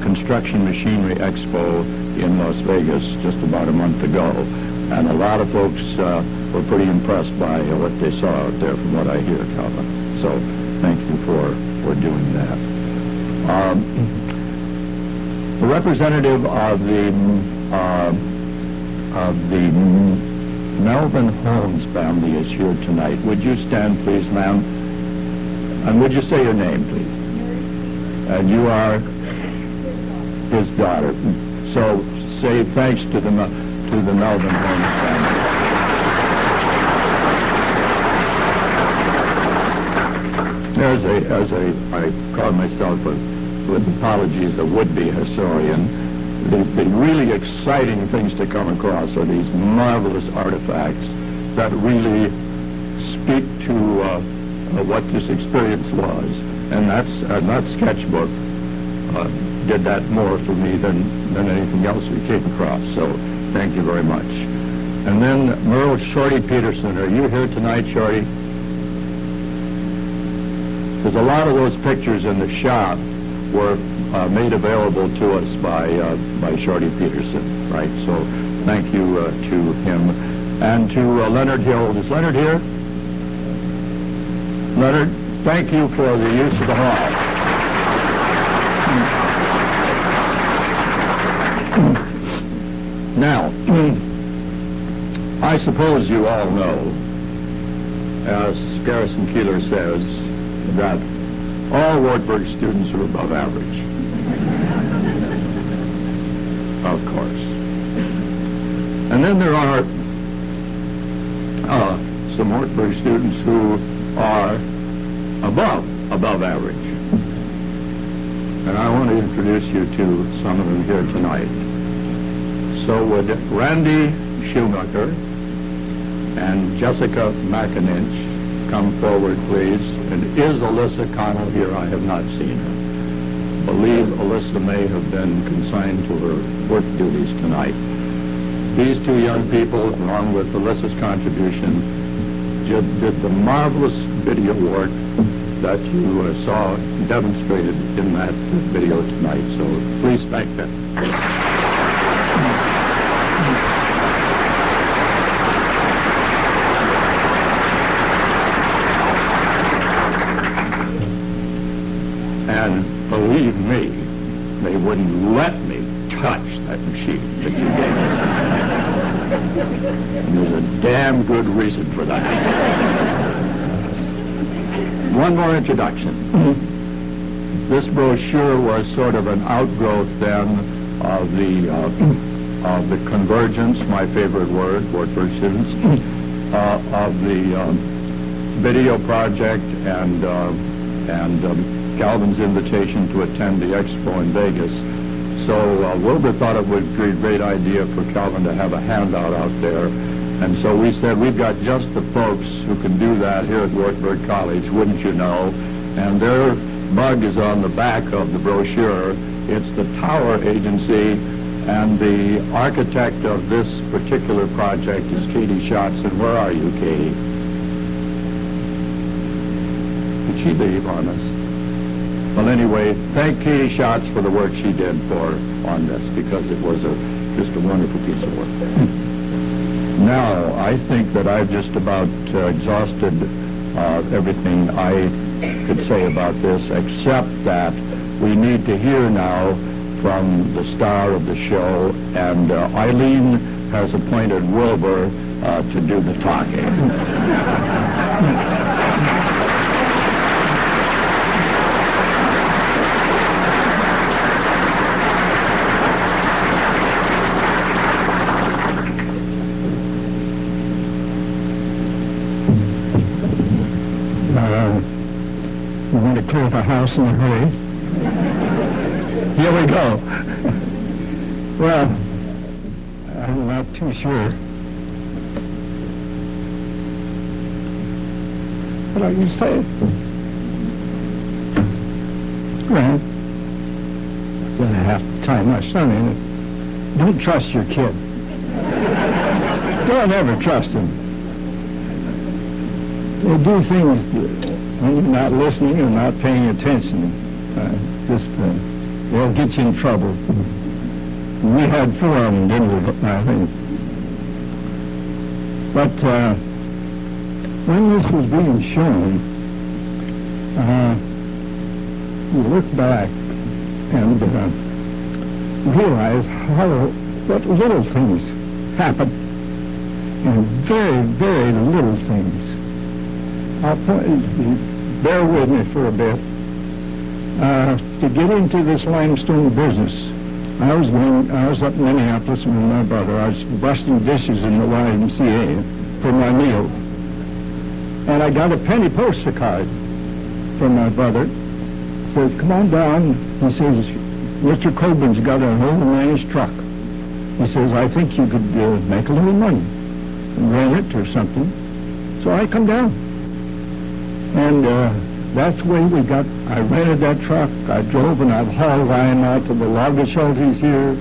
Construction Machinery Expo in Las Vegas just about a month ago. And a lot of folks were pretty impressed by what they saw out there, from what I hear, Calvin. So thank you for doing that. The representative of the Melvin Holmes family is here tonight. Would you stand, please, ma'am? And would you say your name, please? And you are his daughter. So say thanks to the Melvin Holmes family. As I call myself with apologies, a would-be historian, the really exciting things to come across are these marvelous artifacts that really speak to what this experience was. And that sketchbook did that more for me than anything else we came across. So thank you very much. And then Merle Shorty Peterson, are you here tonight, Shorty? Because a lot of those pictures in the shop were made available to us by Shorty Peterson, right? So thank you to him. And to Leonard Hill. Is Leonard here? Leonard, thank you for the use of the hall. Now, I suppose you all know, as Garrison Keeler says, that all Wartburg students are above average. Of course. And then there are some Wartburg students who are above average. And I want to introduce you to some of them here tonight. So would Randy Schumacher and Jessica McIninch come forward, please? And is Alyssa Connell here? I have not seen her. Believe Alyssa may have been consigned to her work duties tonight. These two young people, along with Alyssa's contribution, did the marvelous video work that you saw demonstrated in that video tonight. So please thank them. And believe me, they wouldn't let me touch that machine that you gave me. And there's a damn good reason for that. One more introduction. This brochure was sort of an outgrowth then of the convergence, my favorite word, Wartburg students, of the video project and Calvin's invitation to attend the expo in Vegas. So Wilbur thought it would be a great idea for Calvin to have a handout out there. And so we said, we've got just the folks who can do that here at Wartburg College, wouldn't you know? And their bug is on the back of the brochure. It's the Tower Agency, and the architect of this particular project is Katie Schatz. And where are you, Katie? Did she leave on us? Well, anyway, thank Katie Schatz for the work she did on this, because it was just a wonderful piece of work. Now, I think that I've just about exhausted everything I could say about this, except that we need to hear now from the star of the show, and Eileen has appointed Wilbur to do the talking. We want to clear the house in a hurry. Here we go. Well, I'm not too sure. What are you saying? Well, I have to tie my son in it. Don't trust your kid. Don't ever trust him. They do things when you're not listening or not paying attention. They'll get you in trouble. We had 4 of them, didn't we, I think? But when this was being shown, you look back and realize what little things happen, and very, very little things. Bear with me for a bit. To get into this limestone business, I was up in Minneapolis with my brother. I was washing dishes in the YMCA for my meal. And I got a penny poster card from my brother. He says, come on down. He says, Mr. Coburn's got an old man's truck. He says, I think you could make a little money and rent it or something. So I come down. And that's the way we got. I rented that truck. I drove, and I've hauled lime out to the logger shelters here,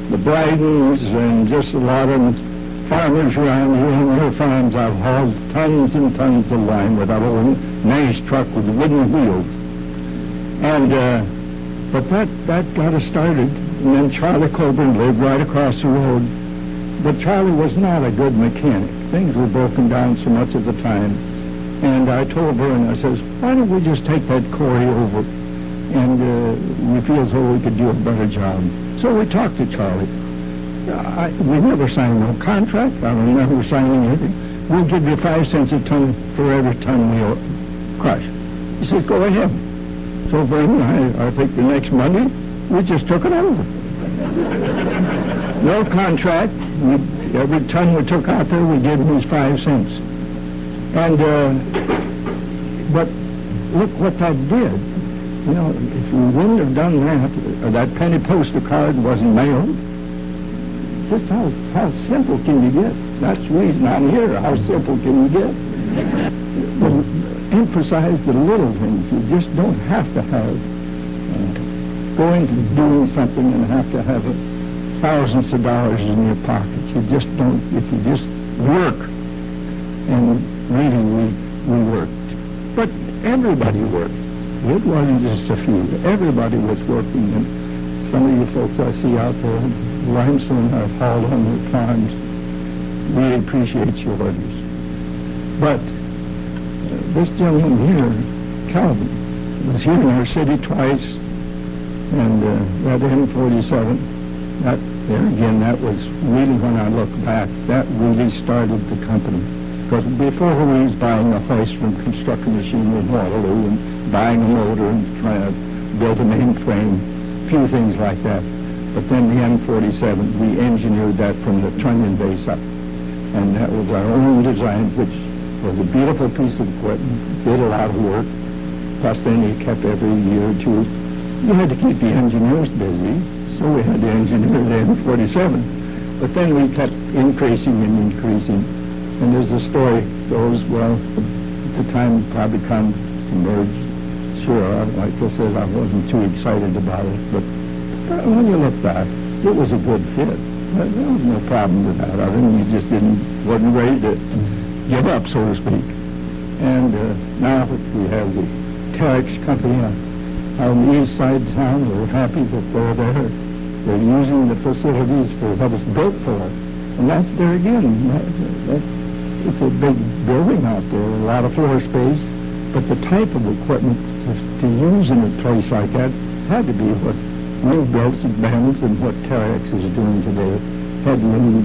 the Brydens, and just a lot of farmers around here on their farms. I've hauled tons and tons of lime with that old nice truck with the wooden wheels. And but that got us started. And then Charlie Coburn lived right across the road. But Charlie was not a good mechanic. Things were broken down so much at the time. And I told her, and I says, why don't we just take that Corey over, and we feel as though we could do a better job. So we talked to Charlie. We never signed no contract. I don't remember signing anything. We'll give you 5 cents a ton for every ton we crush. He says, go ahead. So then, I think the next Monday, we just took it over. No contract. Every ton we took out there, we gave them 5 cents. And, but look what that did. You know, if we wouldn't have done that, or that penny poster card wasn't mailed, just how simple can you get? That's the reason I'm here. How simple can you get? But emphasize the little things. You just don't have to have go into doing something and have to have thousands of dollars in your pocket. You just don't. If you just work, and really we worked, but everybody worked. It wasn't just a few. Everybody was working, and some of you folks I see out there, limestone have hauled on their farms. We appreciate yours. But this gentleman here, Calvin, was here in our city twice, and that M47, that there again, that was really, when I look back, that really started the company. Because before we was buying a hoist from construction machinery in Waterloo and buying a motor and trying to build a mainframe, few things like that. But then the M47, we engineered that from the trunnion base up. And that was our own design, which was a beautiful piece of equipment, did a lot of work. Plus then you kept every year or two, you had to keep the engineers busy, so we had to engineer the M47. But then we kept increasing and increasing. And as the story goes, well, at the time probably come to merge. Sure, like I said, I wasn't too excited about it, but when you look back, it was a good fit. There was no problem with that. I mean, you just wasn't ready to give up, so to speak. And now that we have the Terex company on the east side of town, we're happy that they're there. They're using the facilities for what it's built for. And that, there again, it's a big building out there, a lot of floor space, but the type of equipment to use in a place like that had to be what new builds and bands and what Terex is doing today. Had many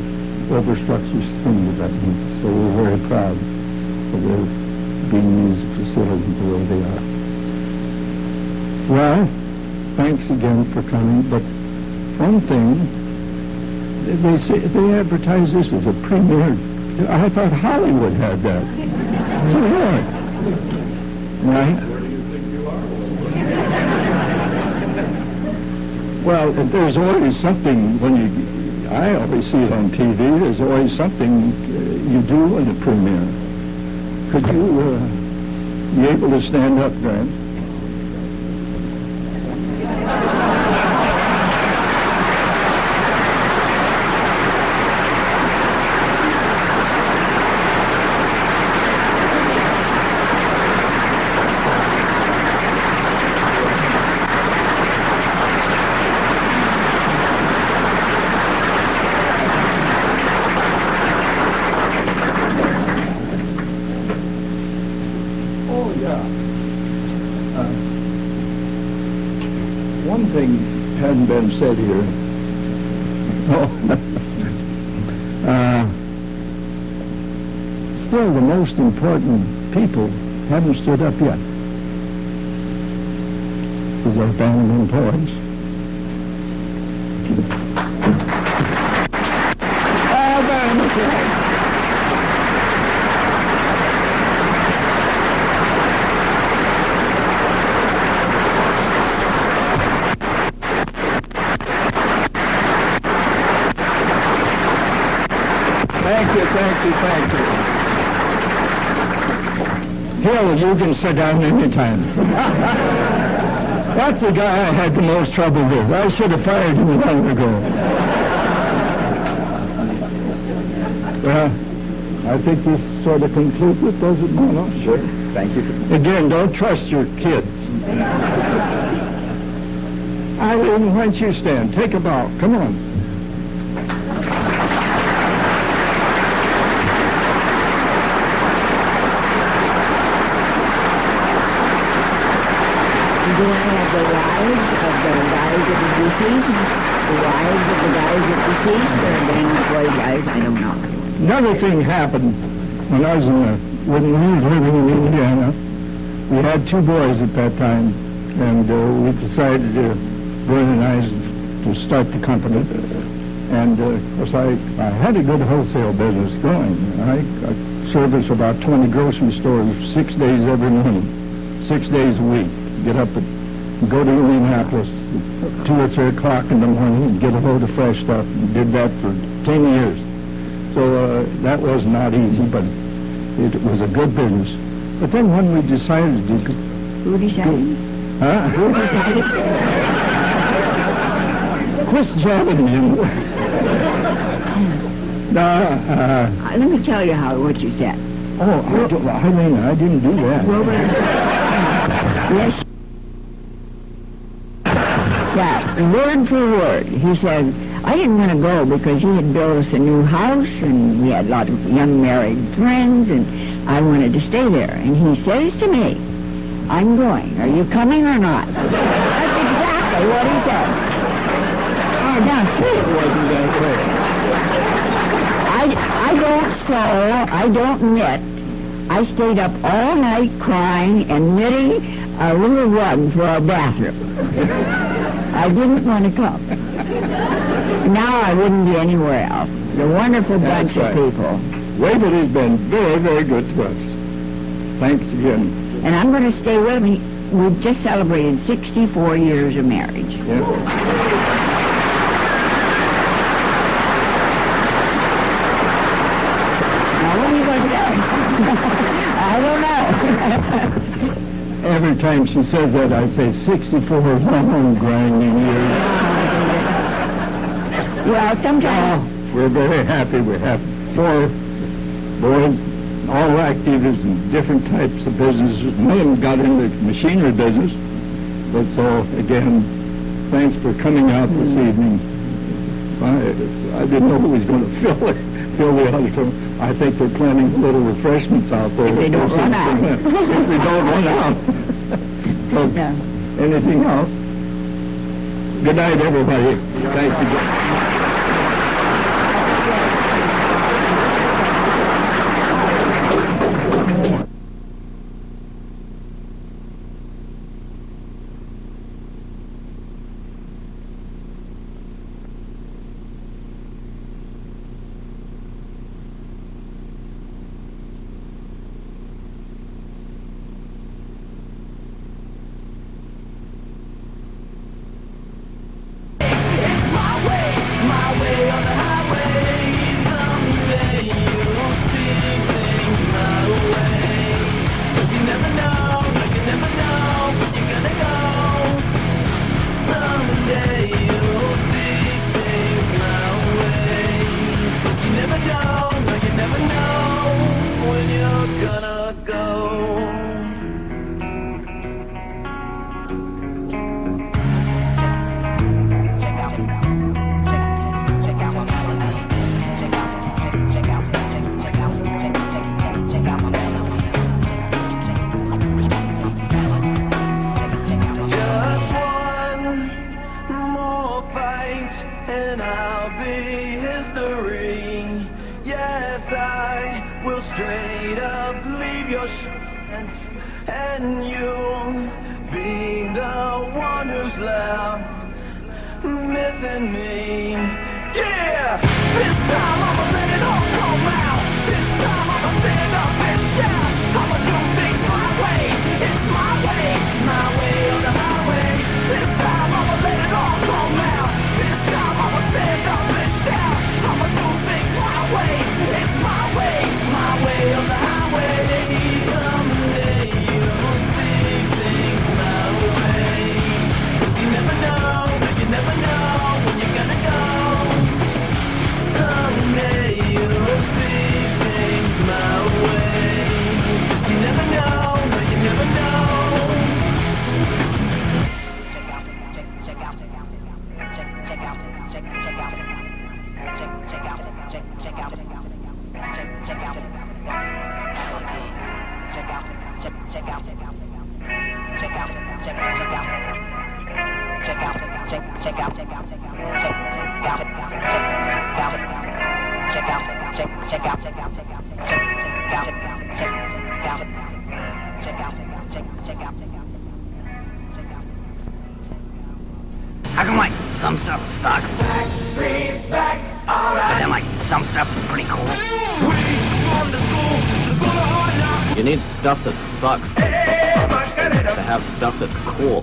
overstructures things, I think. So we're very proud of their being used facilities the way they are. Well, thanks again for coming, but one thing, they advertise this as a premiere. I thought Hollywood had that. Right? Where do you think you are? Well, there's always something I always see it on TV, there's always something you do in a premiere. Could you be able to stand up, Grant? One thing hadn't been said here. Still, the most important people haven't stood up yet. These are band employees. Thank you. Hill, you can sit down anytime. That's the guy I had the most trouble with. I should have fired him long ago. Well, I think this sort of concludes it, does it, Mono? Sure. Thank you. Again, don't trust your kids. Eileen, why don't you stand? Take a bow. Come on. Do I have the wives of the guys that are deceased, the wives of the guys that are deceased, or band employee guys? I don't know. Another thing happened when I was when we were living in Indiana. We had two boys at that time, and we decided to, Vern and I, to start the company. And of course, I had a good wholesale business going. I serviced about 20 grocery stores 6 days every morning, 6 days a week. Get up and go to Indianapolis at 2 or 3 o'clock in the morning and get a load of fresh stuff. And did that for 10 years. So that was not easy, but it was a good business. But then when we decided to go... Who decided? Huh? Who decided? Quit jabbing him. Let me tell you what you said. Oh, I didn't do that. Yes. Yeah, word for word. He said, I didn't want to go because he had built us a new house and we had a lot of young married friends and I wanted to stay there. And he says to me, I'm going. Are you coming or not? That's exactly what he said. Oh, now, see, it wasn't that clear. I don't sew, I don't knit. I stayed up all night crying and knitting a little rug for our bathroom. I didn't want to come. Now I wouldn't be anywhere else. The wonderful bunch of people. Waverly has been very, very good to us. Thanks again. And I'm going to stay with him. We've just celebrated 64 years of marriage. Yeah. I don't know. Every time she says that, I say 64 long grinding years. Well, sometimes... We're very happy. We have 4 boys, all active in different types of businesses. None of them got into the machinery business. But so, again, thanks for coming out this evening. I didn't know who was going to fill the auditorium. I think they're planning little refreshments out there. If they don't run out. If they don't run out. So, anything else? Good night, everybody. Thanks again. And you'll be the one who's left missing me. Yeah! This time I'ma let it all come out. This time I'ma stand up and shout. I'ma do things my way. It's my way on the highway. This time I'ma let it all come out. This time I'ma stand up and shout. I'ma do things my way. It's my way on the highway. Someday you'll see things my way. 'Cause you never know when you're gonna go. Someday you'll see things my way. 'Cause you never know. How come, like, some stuff sucks? But then, like, some stuff is pretty cool. You need stuff that sucks to have stuff that's cool.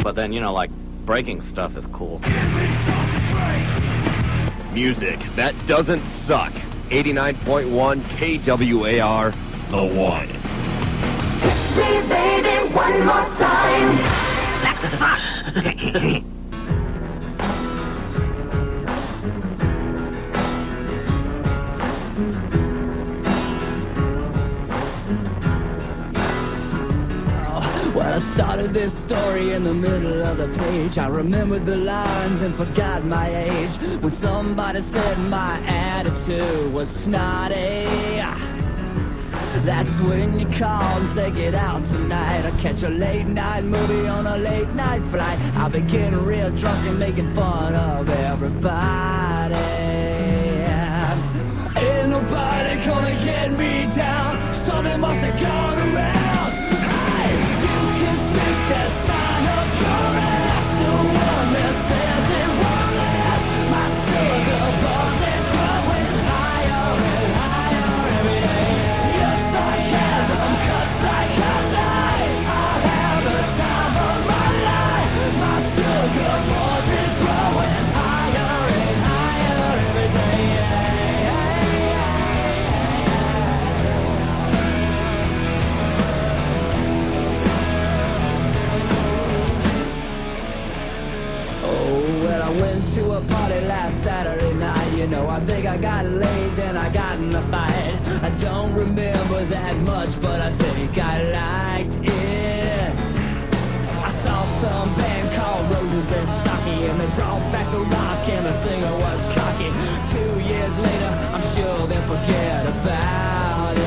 But then, you know, like, breaking stuff is cool. Music that doesn't suck. 89.1 KWAR, The One. Kiss me, baby, one more time. Back to fuck. Well, I started this story in the middle of the page. I remembered the lines and forgot my age. When somebody said my attitude was snotty, that's when you call and say get out tonight. I catch a late night movie on a late night flight. I'll be getting real drunk and making fun of everybody. Ain't nobody gonna get me down. Something must have gone around. Hey, you can stick that sign up your ass. The one that says it won't last. My sugar buzz is growing higher and higher every day. Your sarcasm cuts like a knife. I have the time of my life. My sugar buzz is growing higher and higher every day. To a party last Saturday night, you know, I think I got laid, then I got in a fight. I don't remember that much, but I think I liked it. I saw some band called Roses and Stocky, and they brought back the rock, and the singer was cocky. 2 years later, I'm sure they'll forget about it.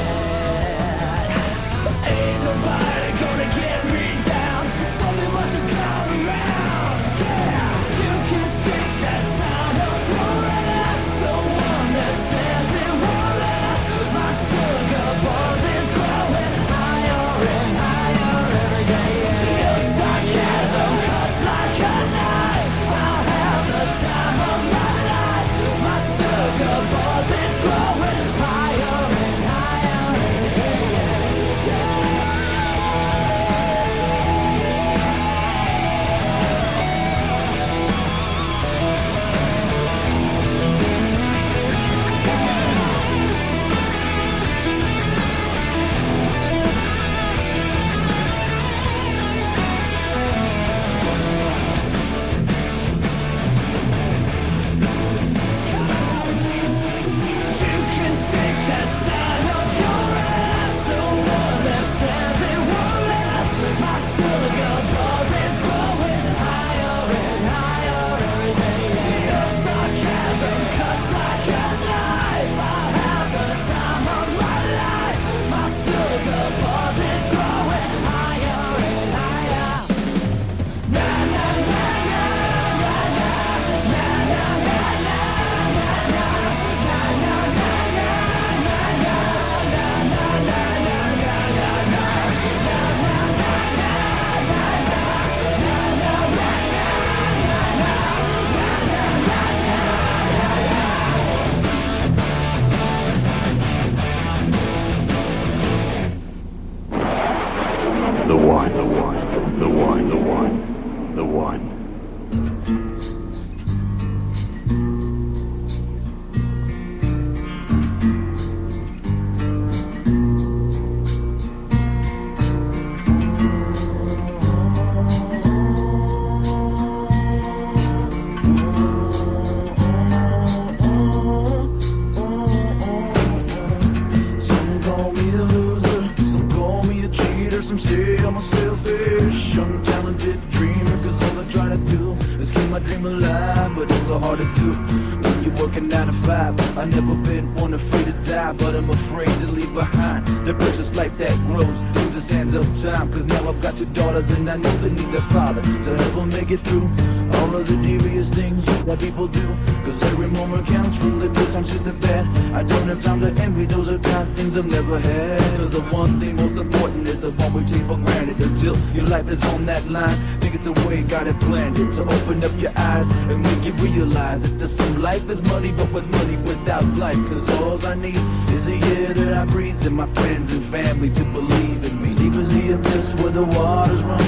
Ain't nobody gonna get me down. Something must have gone around. Yeah, you can stick that sign up your ass. The one that says it won't last. My sugar buzz is growing higher and higher every day. Your sarcasm cuts like a knife. I'll have the time of my life. My sugar buzz is growing higher and higher every day. The One, The One, The One, The One, The One. Some call me a loser, some call me a cheater, some say I'm a selfish, untalented dreamer, cause all I try to do is keep my dream alive, but it's so hard to do when you're working 9 to 5. I've never been one afraid to die, but I'm afraid to leave behind the precious life that grows through the sands of time, cause now I've got 2 daughters and I know they need their father to help them make it through all of the devious things that people do, cause every moment counts from the good times to the bad. I don't have time to envy, those are kind of things I've never had, cause the one thing most important is the one we take for granted until your life is on that line. Think it's the way God had planned it, so open up your eyes and make you realize that there's some life is money, but what's money without life? Cause all I need is a year that I breathe and my friends and family to believe in me. As deep as the abyss where the waters run,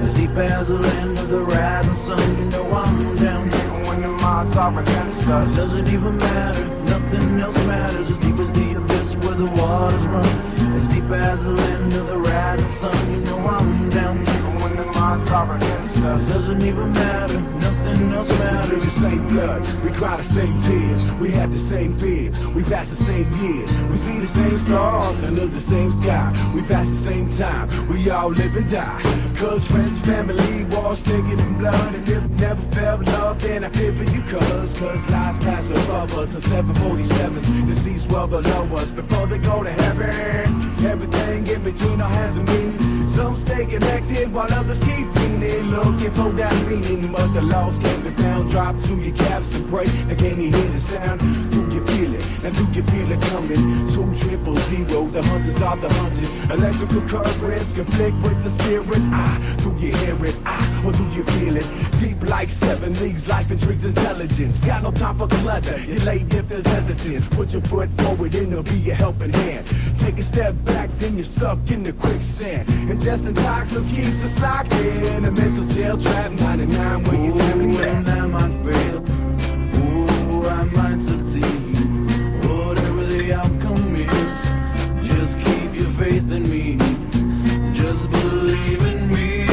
as deep deep as the land of the rising sun. You know I'm down here when the minds are against us. Doesn't even matter, nothing else matters. As deep as the abyss where the waters run. As deep as the land of the rising sun. You know I'm down here when the minds are against us. Doesn't even matter, nothing else matters. The same blood, we cry the same tears. We have the same fears, we pass the same years. We see the same stars under the same sky. We pass the same time, we all live and die. Cause friends, family, wars, stinking in blood. And if never felt love, then I feel for you. Cause lives pass above us in 747s. The seas swell below us before they go to heaven. Everything in between our hands and meaning. Some stay connected while others keep fiending, looking for that meaning. But the lost can't be found. Drop to your caps and pray. Now can you hear the sound? Do you feel it? Now do you feel it coming? 200, the hunters are the hunted. Electrical currents conflict with the spirits. Do you hear it? Or do you feel it? Deep like 7 leagues, life intrigues intelligence. Got no time for clutter. You're late if there's hesitance. Put your foot forward and it'll be a helping hand. Take a step back, then you're stuck in the quicksand. And just in toxins keeps us locked in a mental jail trap. 99 where your family at. And I might fail. Ooh, I might succeed. Whatever the outcome is, just keep your faith in me. Just believe in me.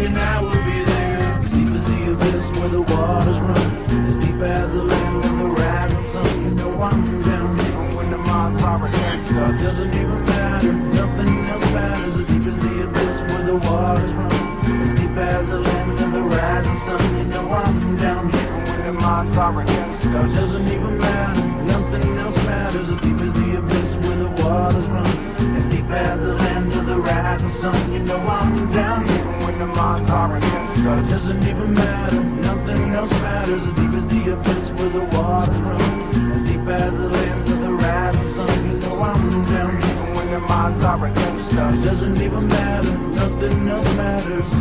And I will be there. As deep as the abyss where the waters run. As deep as the land of the rising sun. You know I'm down here when the minds are against us. Doesn't even matter, nothing else matters. As deep as the abyss where the waters run. As deep as the land of the rising sun. You know I'm down here when the minds are against us. Doesn't even matter, nothing else matters. As deep as the abyss where the waters run. As deep as the land of the rising sun. You know I'm down here when the minds are against us. Doesn't even matter, nothing else matters. As deep as the abyss where the waters run. As deep as the land of the rising sun. You know I'm down here when the minds are against us. Doesn't even matter, nothing else matters.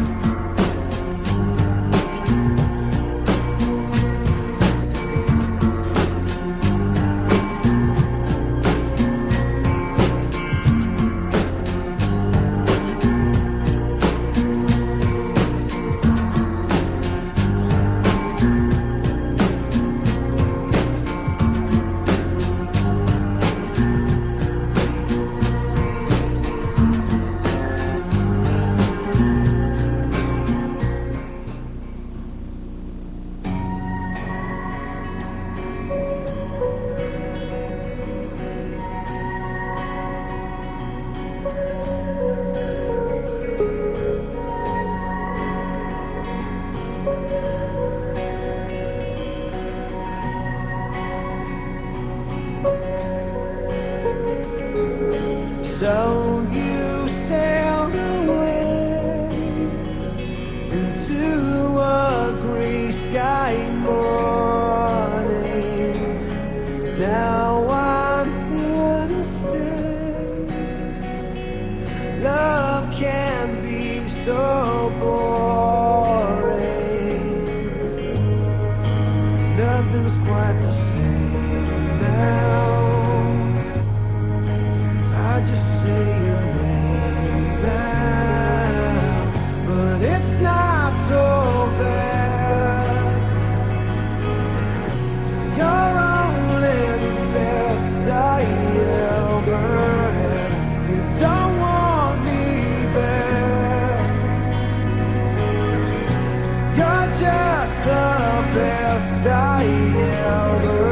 So you sailed away into a gray sky morning. Now I'm here to stay. Love can be so boring. Nothing's quite the same now. I just say your name now, but it's not so bad. You're only the best I ever had. You don't want me back. You're just the best I ever